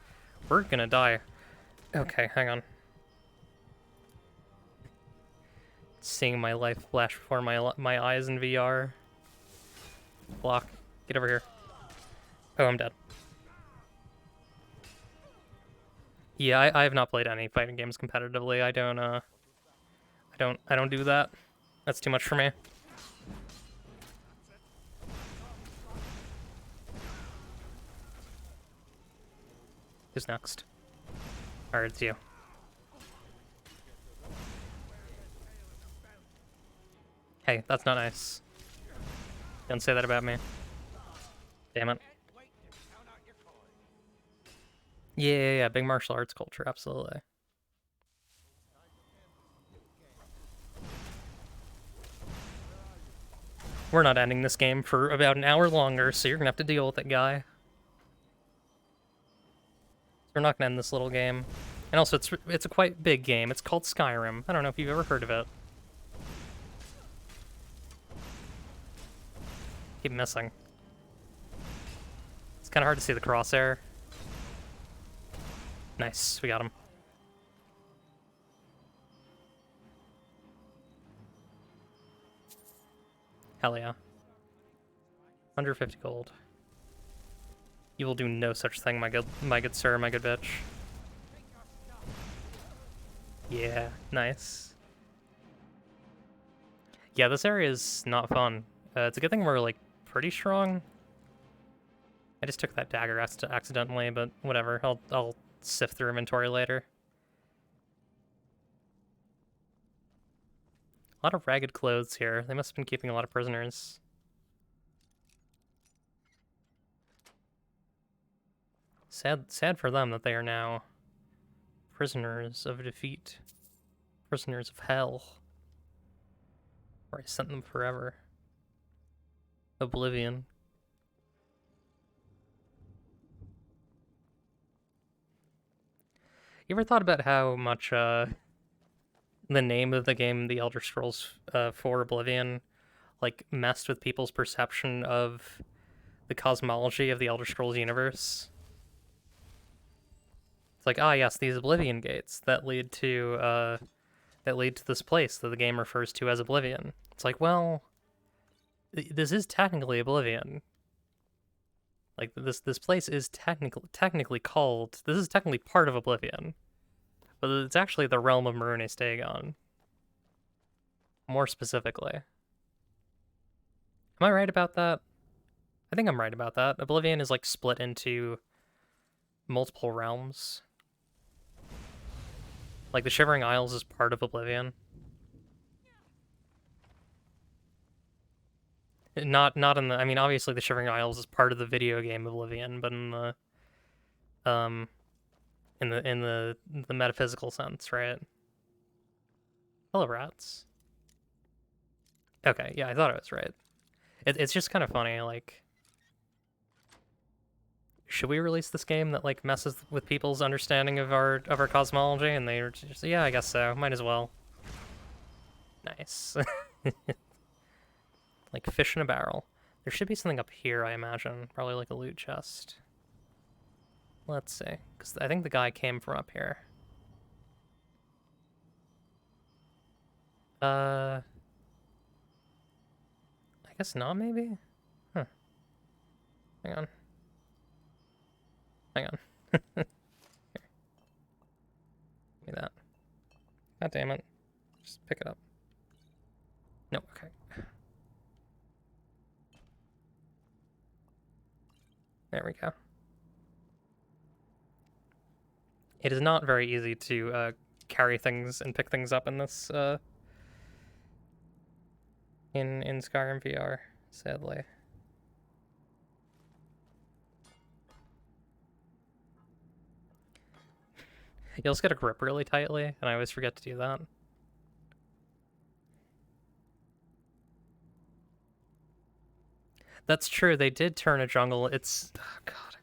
We're gonna die. Okay, hang on. Seeing my life flash before my eyes in VR. Block. Get over here. Oh, I'm dead. Yeah, I have not played any fighting games competitively. I don't do that. That's too much for me. Who's next? Alright, it's you. Hey, that's not nice. Don't say that about me. Damn it. Yeah, big martial arts culture, absolutely. We're not ending this game for about an hour longer, so you're gonna have to deal with it, guy. We're not gonna end this little game. And also, it's a quite big game. It's called Skyrim. I don't know if you've ever heard of it. Keep missing. It's kind of hard to see the crosshair. Nice, we got him. Hell yeah. 150 gold. You will do no such thing, my good sir, my good bitch. Yeah, nice. Yeah, this area is not fun. It's a good thing we're, like, pretty strong. I just took that dagger accidentally, but whatever. I'll sift through inventory later. A lot of ragged clothes here. They must have been keeping a lot of prisoners. Sad for them that they are now prisoners of defeat. Prisoners of hell. Where I sent them forever. Oblivion. You ever thought about how much the name of the game, The Elder Scrolls 4 Oblivion, like, messed with people's perception of the cosmology of the Elder Scrolls universe? It's like, ah, yes, these Oblivion gates that lead to this place that the game refers to as Oblivion. It's like, well, this is technically Oblivion. Like, this place is technically called. This is technically part of Oblivion, but it's actually the realm of Marunes Dagon. more specifically. Am I right about that? I think I'm right about that. Oblivion is like split into multiple realms. Like the Shivering Isles is part of Oblivion. Not in the, I mean, obviously the Shivering Isles is part of the video game Oblivion, but in the the metaphysical sense, right? Hello, rats. Okay, yeah, I thought I was right. It's just kind of funny, like, should we release this game that like messes with people's understanding of our cosmology? And they were just, yeah, I guess so. Might as well. Nice. Like fish in a barrel. There should be something up here, I imagine. Probably like a loot chest. Let's see, because I think the guy came from up here. I guess not, maybe? Huh. Hang on. Hang on. Here. Give me that. God damn it. Just pick it up. No, okay. There we go. It is not very easy to carry things and pick things up in this in Skyrim VR, sadly. You also gotta grip really tightly, and I always forget to do that. That's true, they did turn a jungle. It's... oh, God.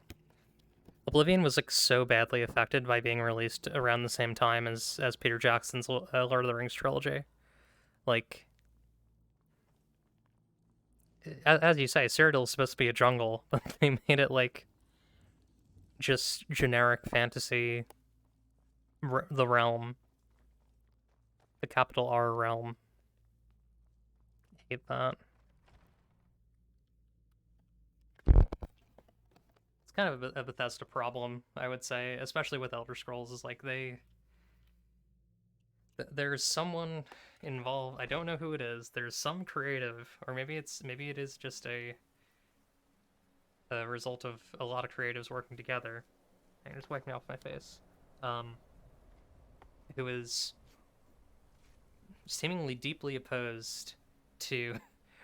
Oblivion was like so badly affected by being released around the same time as Peter Jackson's Lord of the Rings trilogy. Like, as you say, Cyrodiil is supposed to be a jungle, but they made it like just generic fantasy. The realm, the capital R realm. I hate that. It's kind of a Bethesda problem, I would say, especially with Elder Scrolls. Is like there's someone involved. I don't know who it is. There's some creative, or maybe it is just a result of a lot of creatives working together. I'm just wiping off my face. Who is seemingly deeply opposed to,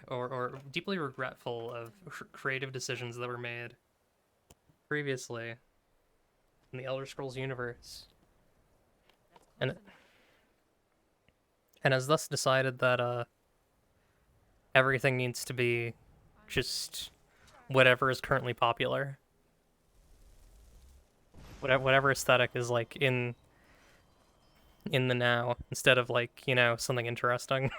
or deeply regretful of creative decisions that were made previously in the Elder Scrolls universe, and has thus decided that everything needs to be just whatever is currently popular, whatever aesthetic is like in the now, instead of like, you know, something interesting.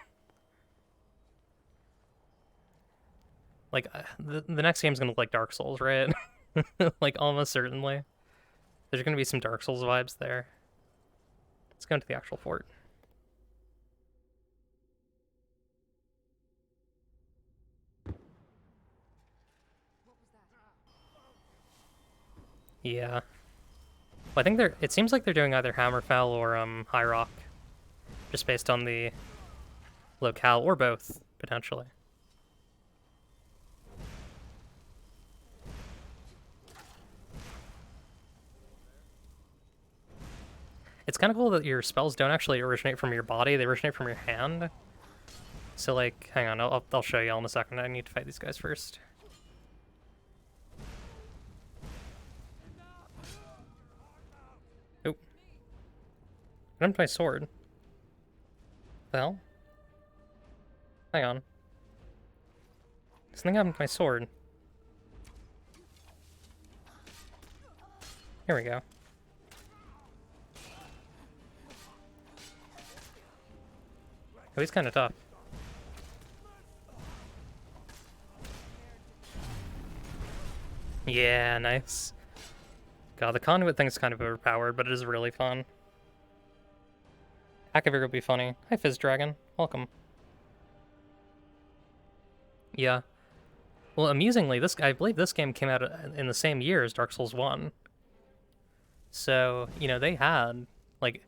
Like the next game's gonna look like Dark Souls, right? Like almost certainly. There's gonna be some Dark Souls vibes there. Let's go into the actual fort. Yeah. Well, I think it seems like they're doing either Hammerfell or High Rock, just based on the locale, or both, potentially. It's kind of cool that your spells don't actually originate from your body, they originate from your hand. So, like, hang on, I'll show you all in a second. I need to fight these guys first. Oop. I dumped my sword. What the hell? Hang on. Something happened to my sword. Here we go. Oh, he's kind of tough. Yeah, nice. God, the conduit thing's kind of overpowered, but it is really fun. Akavir would be funny. Hi, Fizz Dragon. Welcome. Yeah. Well, amusingly, I believe this game came out in the same year as Dark Souls 1. So, you know, they had, like,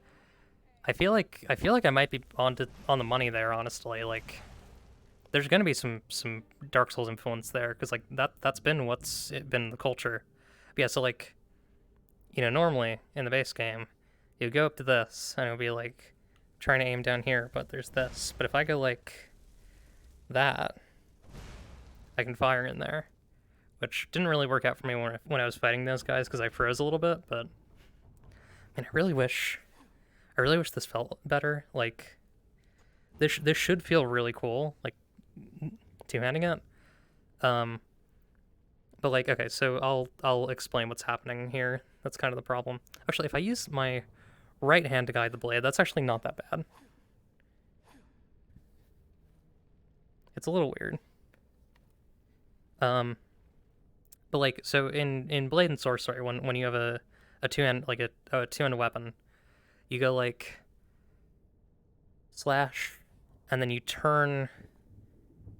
I feel like I might be on the money there, honestly. Like, there's gonna be some Dark Souls influence there, because like that's been what's been the culture. But yeah, so like, you know, normally in the base game, you go up to this, and it'll be like trying to aim down here, but there's this. But if I go like that, I can fire in there, which didn't really work out for me when I was fighting those guys because I froze a little bit. But man, I really wish this felt better. Like, this should feel really cool, like two-handing it. But like, okay, so I'll explain what's happening here. That's kind of the problem. Actually, if I use my right hand to guide the blade, that's actually not that bad. It's a little weird. But like, so in Blade and Sorcery, when you have a two-hand, like a two-handed weapon, you go like slash, and then you turn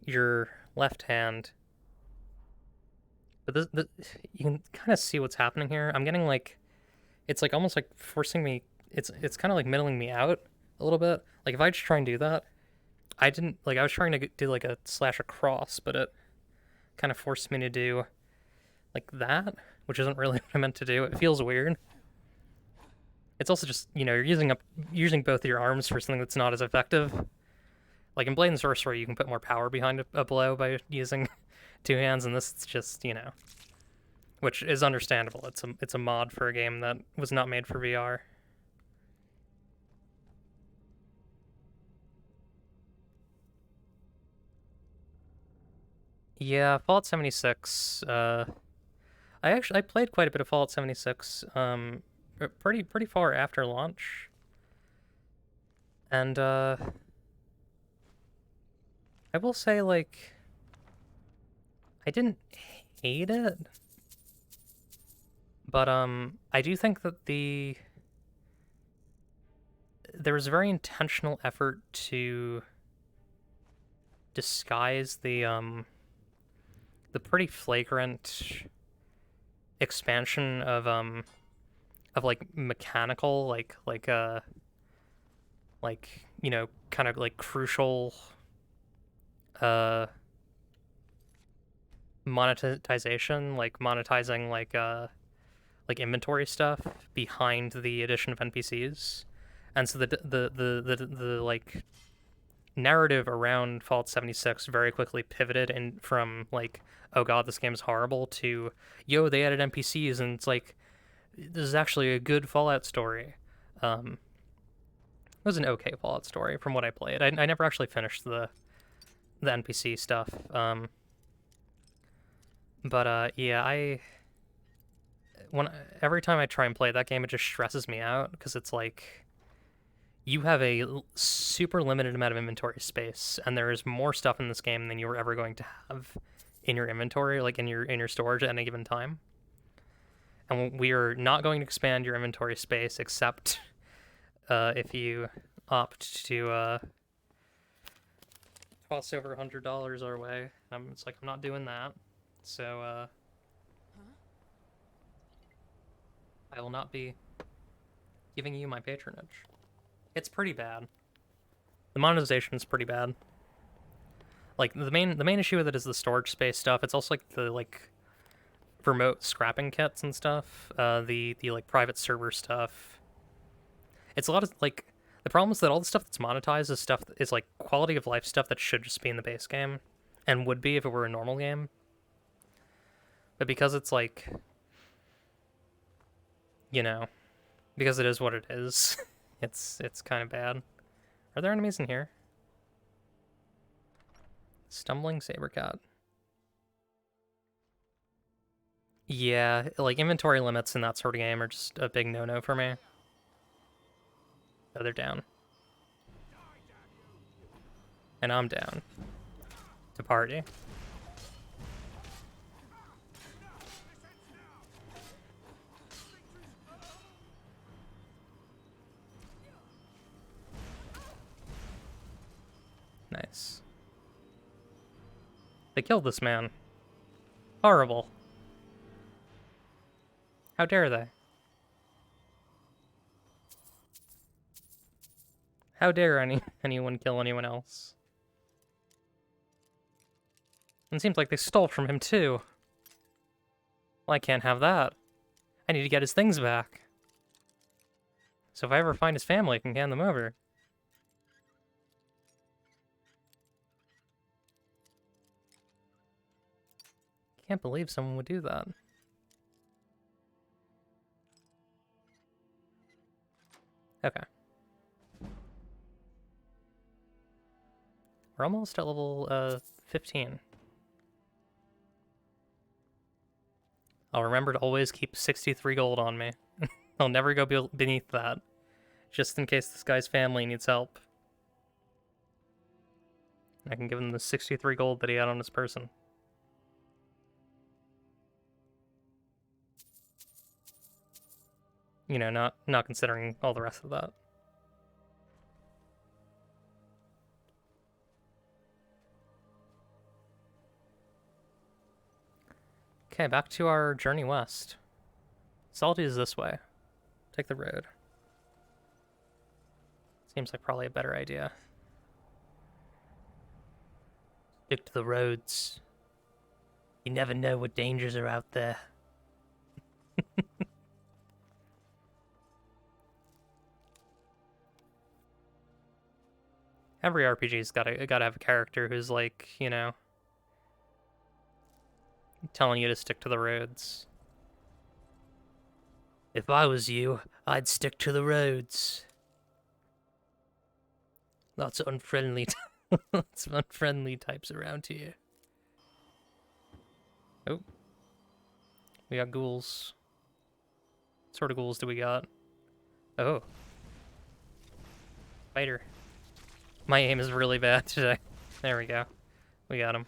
your left hand. But you can kind of see what's happening here. I'm getting like, it's like almost like forcing me. It's kind of like middling me out a little bit. Like if I just try and do that, I didn't like. I was trying to do like a slash across, but it kind of forced me to do like that, which isn't really what I meant to do. It feels weird. It's also just, you know, you're using both of your arms for something that's not as effective. Like in Blade and Sorcery, you can put more power behind a blow by using two hands, and this is just, you know, which is understandable. It's a mod for a game that was not made for VR. Yeah, Fallout 76. I played quite a bit of Fallout 76. Pretty far after launch, and I will say, like, I didn't hate it, but I do think that there was a very intentional effort to disguise the pretty flagrant expansion of like mechanical, like you know, kind of like crucial monetization, like monetizing like inventory stuff behind the addition of NPCs. And so the like narrative around Fallout 76 very quickly pivoted in from like, oh god, this game is horrible, to yo, they added NPCs, and it's like, this is actually a good Fallout story. It was an okay Fallout story from what I played. I never actually finished the NPC stuff. But yeah, every time I try and play that game, it just stresses me out, because it's like, you have a super limited amount of inventory space, and there is more stuff in this game than you were ever going to have in your inventory, like in your storage at any given time. And we are not going to expand your inventory space except if you opt to toss over $100 our way. It's like, I'm not doing that. So I will not be giving you my patronage. It's pretty bad. The monetization is pretty bad. Like, the main issue with it is the storage space stuff. It's also like the remote scrapping kits and stuff. The like private server stuff. It's a lot of like, the problem is that all the stuff that's monetized is stuff that is like quality of life stuff that should just be in the base game, and would be if it were a normal game. But because it's like, you know, because it is what it is, it's kind of bad. Are there enemies in here? Stumbling Sabercat. Yeah, like inventory limits in that sort of game are just a big no-no for me. Oh, they're down. And I'm down. To party. Nice. They killed this man. Horrible. How dare they? How dare anyone kill anyone else? And it seems like they stole from him too. Well, I can't have that. I need to get his things back. So if I ever find his family, I can hand them over. Can't believe someone would do that. Okay. We're almost at level 15. I'll remember to always keep 63 gold on me. I'll never go beneath that. Just in case this guy's family needs help. I can give him the 63 gold that he had on his person. You know, not considering all the rest of that. Okay, back to our journey west. Salty is this way. Take the road. Seems like probably a better idea. Stick to the roads. You never know what dangers are out there. Every RPG's gotta have a character who's like, you know, telling you to stick to the roads. If I was you, I'd stick to the roads. Lots of unfriendly, lots of unfriendly types around here. Oh, we got ghouls. What sort of ghouls do we got? Oh, spider. My aim is really bad today. There we go. We got him.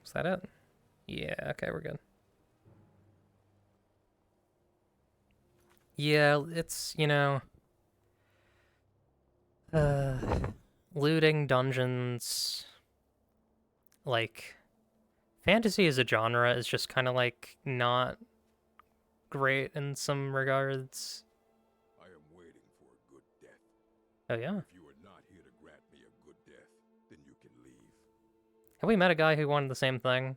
Is that it? Yeah, okay, we're good. Yeah, it's, you know... looting, dungeons... Like... Fantasy as a genre is just kind of, like, not great in some regards. I am waiting for a good death. Oh, yeah? If you are not here to grant me a good death, then you can leave. Have we met a guy who wanted the same thing?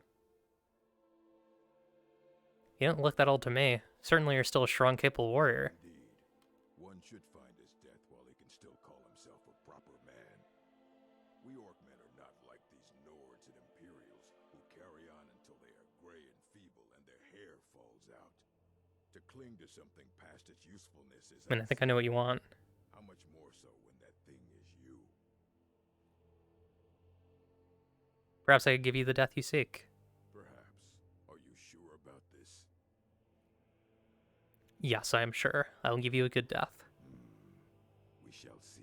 You don't look that old to me. Certainly you're still a strong, capable warrior. Indeed, one should find his death while he can still call himself a proper man. We Orcmen are not like these Nords and Imperials who carry on until they are gray and feeble and their hair falls out. To cling to something past its usefulness is... I mean, I think I know what you want. How much more so when that thing is you? Perhaps I could give you the death you seek. Perhaps. Are you sure about this? Yes, I am sure. I'll give you a good death. We shall see.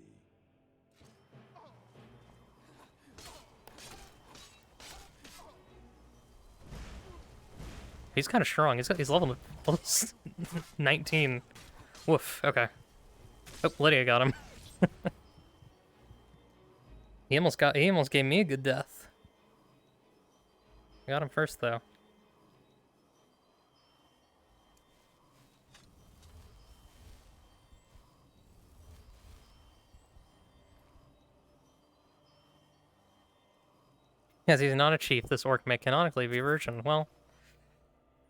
He's kind of strong. He's level 19. Woof. Okay. Oh, Lydia got him. He almost gave me a good death. I got him first though. Yes, he's not a chief. This orc may canonically be a virgin. Well,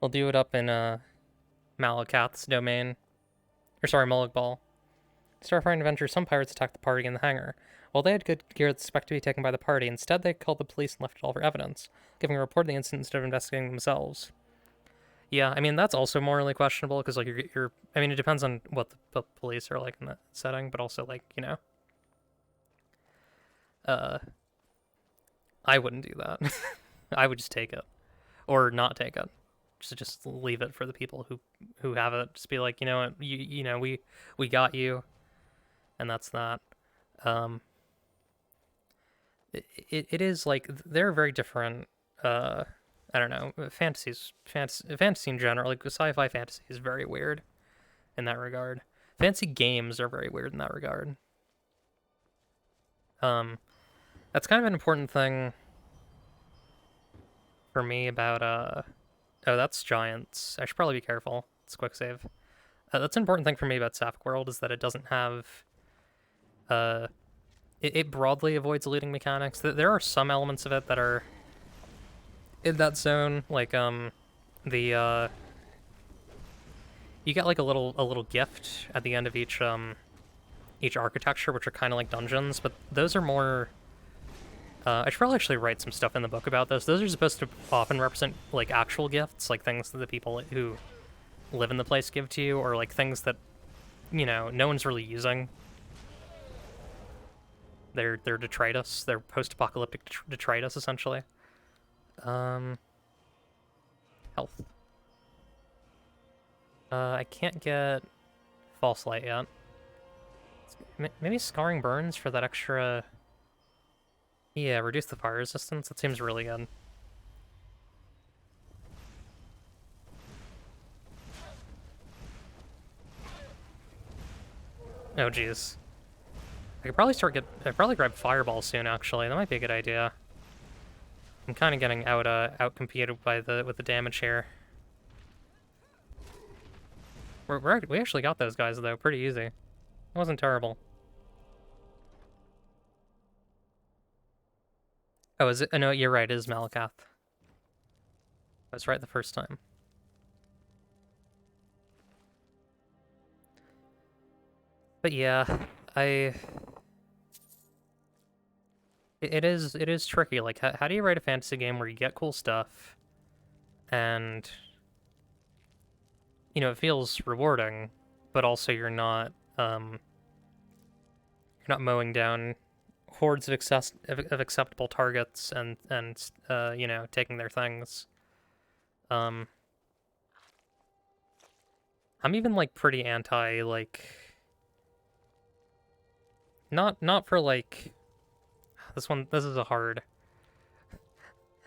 we'll do it up in Malakath's domain. Or sorry, Mulligball. Starfire Adventure, some pirates attacked the party in the hangar. While they had good gear that's expected to be taken by the party, instead they called the police and left it all for evidence, giving a report of the incident instead of investigating themselves. Yeah, I mean, that's also morally questionable, because, like, you're I mean, it depends on what the police are like in that setting, but also, like, you know, I wouldn't do that. I would just take it. Or not take it. Just leave it for the people who have it. Just be like, you know what, you know, we got you, and that's that. It is like they're very different. I don't know, fantasy in general, like sci-fi fantasy is very weird in that regard. Fantasy games are very weird in that regard. That's kind of an important thing for me about oh, that's giants. I should probably be careful. It's a quick save. That's an important thing for me about Sapphic World, is that it doesn't have... It broadly avoids looting mechanics. There are some elements of it that are in that zone, like, the, you get, like, a little gift at the end of each architecture, which are kind of like dungeons, but those are more... I should probably actually write some stuff in the book about this. Those are supposed to often represent, like, actual gifts, like things that the people who live in the place give to you, or, like, things that, you know, no one's really using. They're detritus. They're post-apocalyptic detritus, essentially. Health. I can't get False Light yet. Maybe Scarring Burns for that extra... Yeah, reduce the fire resistance. That seems really good. Oh, jeez. I could probably I'd probably grab Fireball soon, actually. That might be a good idea. I'm kind of getting out-competed by with the damage here. We actually got those guys, though, pretty easy. It wasn't terrible. Oh, is it? Oh, no, you're right, it is Malakath. I was right the first time. But yeah, it is tricky. Like, how do you write a fantasy game where you get cool stuff, and, you know, it feels rewarding, but also you're not mowing down hordes of acceptable targets and you know, taking their things. I'm even, like, pretty anti, like, not for, like, this is a hard,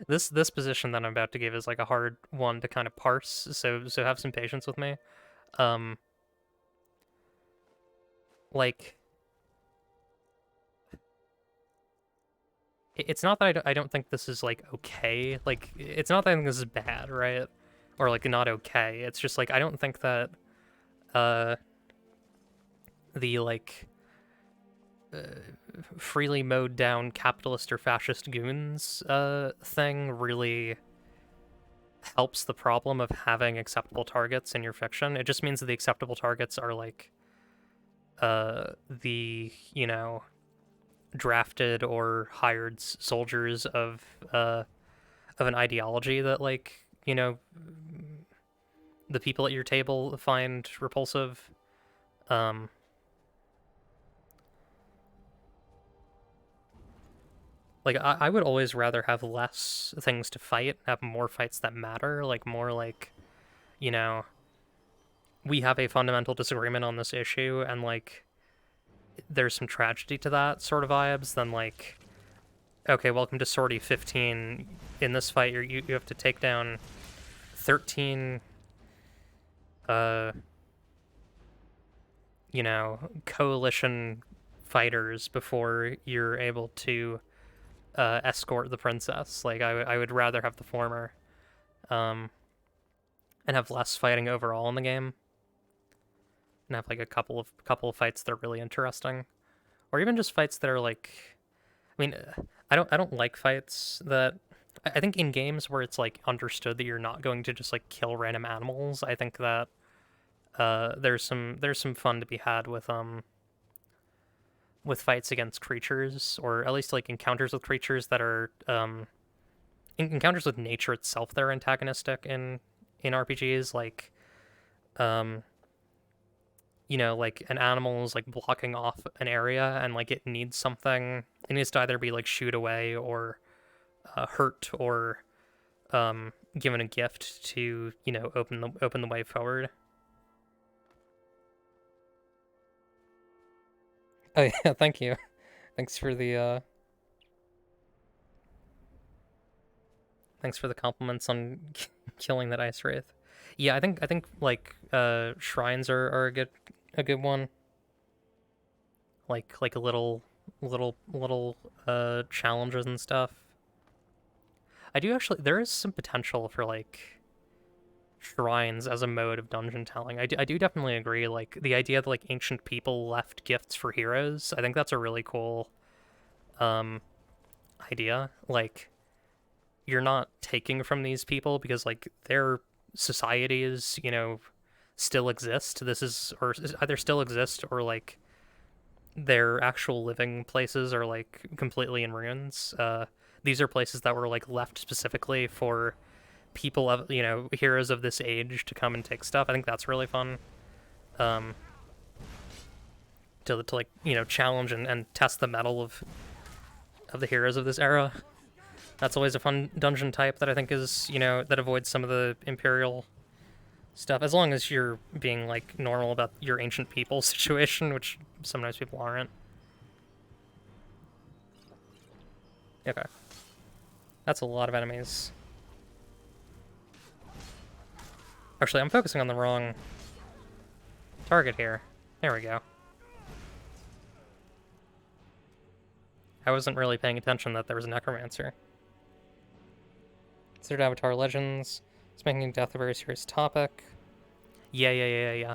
this position that I'm about to give is, like, a hard one to kind of parse, so have some patience with me. Like, it's not that I don't think this is, like, okay. Like, it's not that I think this is bad, right? Or, like, not okay. It's just, like, I don't think that, the, like, freely mowed down capitalist or fascist goons, thing really helps the problem of having acceptable targets in your fiction. It just means that the acceptable targets are, like, the, you know, drafted or hired soldiers of an ideology that, like, you know, the people at your table find repulsive. Like, I would always rather have less things to fight, have more fights that matter, like, more like, you know, we have a fundamental disagreement on this issue, and, like, there's some tragedy to that sort of vibes, than, like, okay, welcome to Sortie 15. In this fight, you have to take down 13, you know, coalition fighters before you're able to escort the princess. Like, I would rather have the former, and have less fighting overall in the game, and have, like, a couple of fights that are really interesting, or even just fights that are, like, I mean, I don't like fights that, I think in games where it's, like, understood that you're not going to just, like, kill random animals, I think that there's some fun to be had with fights against creatures, or at least, like, encounters with creatures that are encounters with nature itself that are antagonistic in RPGs, like, you know, like, an animal is, like, blocking off an area, and, like, it needs something. It needs to either be, like, shooed away, or hurt, or given a gift to, you know, open the way forward. Oh yeah, thank you. Thanks for the compliments on killing that ice wraith. Yeah, I think like, shrines are a good one. Like a little challenges and stuff. I do actually, there is some potential for, like, shrines as a mode of dungeon telling. I do definitely agree. Like the idea that like ancient people left gifts for heroes, I think that's a really cool um idea. Like you're not taking from these people because like their societies, still exist. This is or either still exist or like their actual living places are like completely in ruins. These are places that were like left specifically for people of heroes of this age to come and take stuff. I think that's really fun. Um, to like challenge and test the mettle of the heroes of this era. That's always a fun dungeon type that I think is that avoids some of the imperial stuff, as long as you're being like normal about your ancient people situation, which sometimes people aren't. Okay, that's a lot of enemies. Actually, I'm focusing on the wrong target here. There we go. I wasn't really paying attention that there was a necromancer. Considered Avatar Legends. It's making death a very serious topic. Yeah.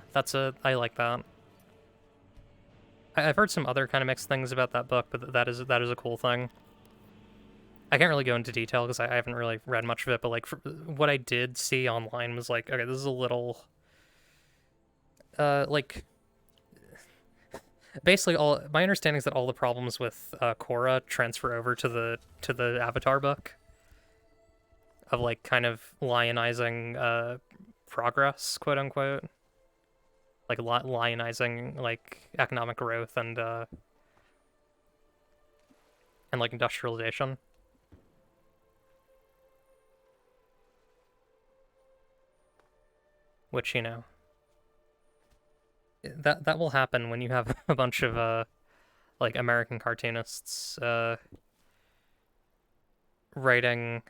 I like that. I've heard some other kind of mixed things about that book, but that is a cool thing. I can't really go into detail because I haven't really read much of it, but like what I did see online was like, okay, this is a little like basically all my understanding is that all the problems with Korra transfer over to the Avatar book of like kind of lionizing progress, quote unquote, like lionizing like economic growth and like industrialization. Which, that will happen when you have a bunch of like American cartoonists writing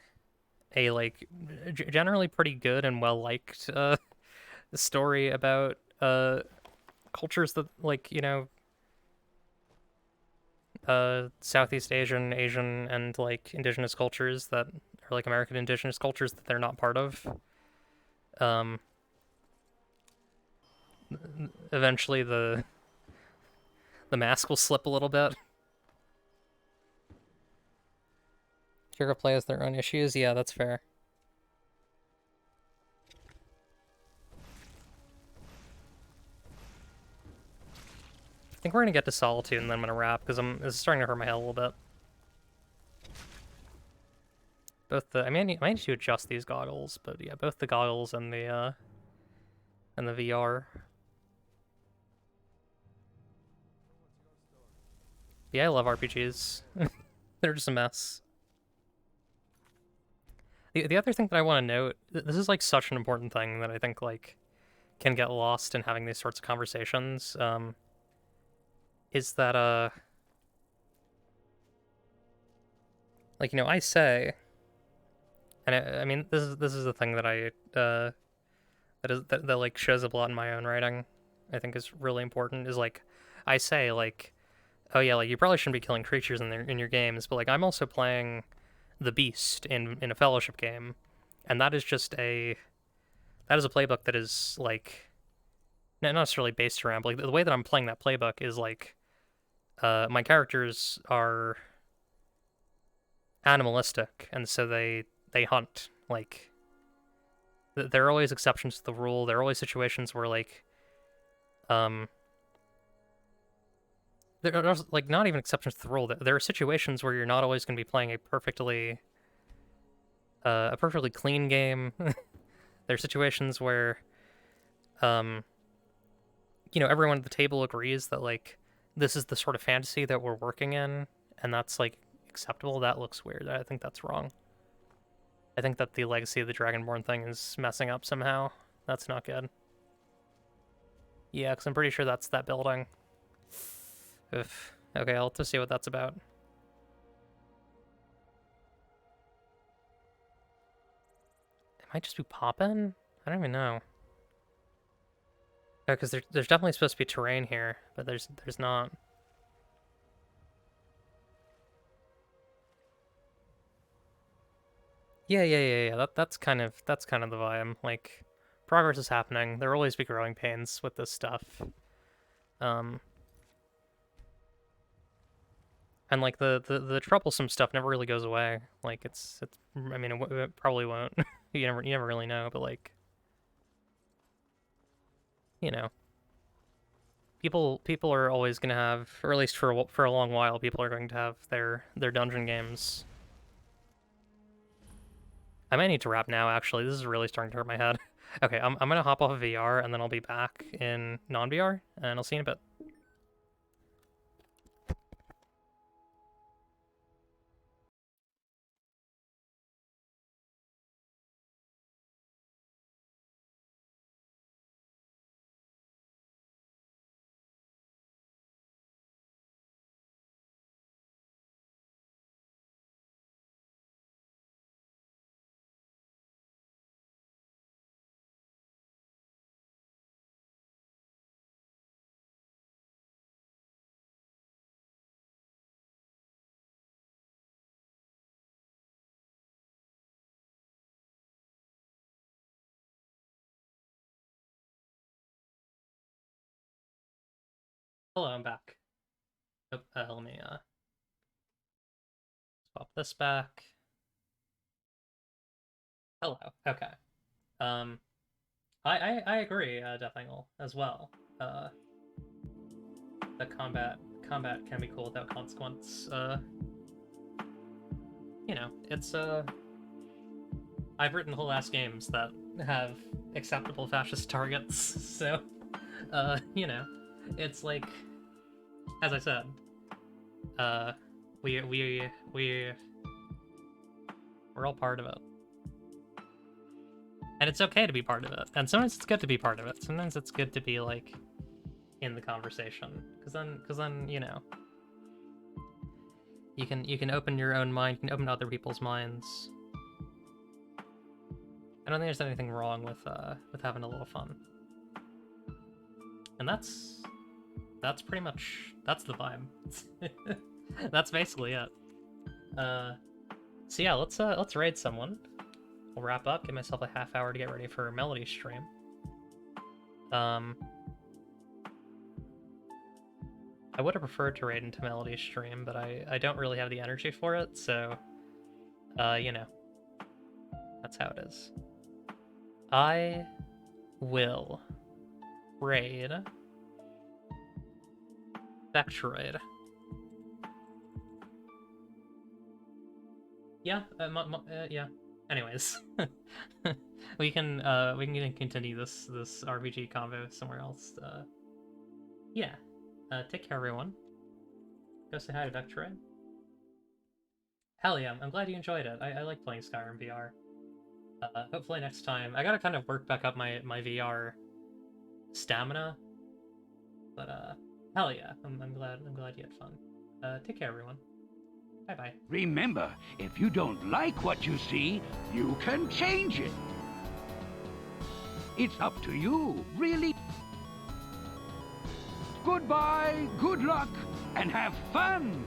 a like generally pretty good and well liked story about cultures that like Southeast Asian, and like indigenous cultures that are like American indigenous cultures that they're not part of. Eventually the mask will slip a little bit. Hero play has their own issues. Yeah, that's fair. I think we're gonna get to Solitude and then I'm gonna wrap because this is starting to hurt my head a little bit. Both I might need to adjust these goggles, but yeah, both the goggles and the VR. Yeah, I love RPGs. They're just a mess. The other thing that I want to note, this is like such an important thing that I think like can get lost in having these sorts of conversations, is that like I say, and I mean this is the thing that I that like shows up a lot in my own writing. I think is really important. Is like I say like, oh yeah, like you probably shouldn't be killing creatures in your games, but like I'm also playing the Beast in a Fellowship game, and that is a playbook that is like not necessarily based around, but like the way that I'm playing that playbook is like my characters are animalistic, and so they hunt. Like there are always exceptions to the rule. There are always situations where like there are like not even exceptions to the rule. There are situations where you're not always going to be playing a perfectly clean game. There are situations where everyone at the table agrees that like this is the sort of fantasy that we're working in, and that's like acceptable. That looks weird. I think that's wrong. I think that the Legacy of the Dragonborn thing is messing up somehow. That's not good. Yeah, because I'm pretty sure that's that building. Oof. Okay, I'll have to see what that's about. It might just be poppin'? I don't even know. Yeah, because there's definitely supposed to be terrain here, but there's not. Yeah. That's kind of the vibe. Like progress is happening. There will always be growing pains with this stuff. And like the troublesome stuff never really goes away. Like it's I mean it probably won't. You never really know, but like, you know, people are always gonna have, or at least for a long while, people are going to have their dungeon games. I might need to wrap now. Actually, this is really starting to hurt my head. Okay, I'm gonna hop off of VR and then I'll be back in non-VR, and I'll see you in a bit. Hello, I'm back. Oh, let me swap this back. Hello. Okay. I agree, Death Angle, as well. The combat can be cool without consequence. You know, it's I've written whole ass games that have acceptable fascist targets, so you know, it's like, as I said, we're all part of it. And it's okay to be part of it. And sometimes it's good to be part of it. Sometimes it's good to be, like, in the conversation. Because then, you know, you can open your own mind, you can open other people's minds. I don't think there's anything wrong with having a little fun. And that's pretty much, that's the vibe. That's basically it. So yeah, let's raid someone. I'll wrap up, give myself a half hour to get ready for Melody stream. I would have preferred to raid into Melody stream, but I don't really have the energy for it, so you know, that's how it is. I will raid Vectroid. Yeah, yeah. Anyways, we can continue this RPG convo somewhere else. Yeah. Take care, everyone. Go say hi to Vectroid. Hell yeah, I'm glad you enjoyed it. I like playing Skyrim VR. Hopefully next time. I gotta kind of work back up my VR stamina. But hell yeah, I'm glad you had fun. Take care, everyone. Bye-bye. Remember, if you don't like what you see, you can change it. It's up to you, really. Goodbye, good luck, and have fun!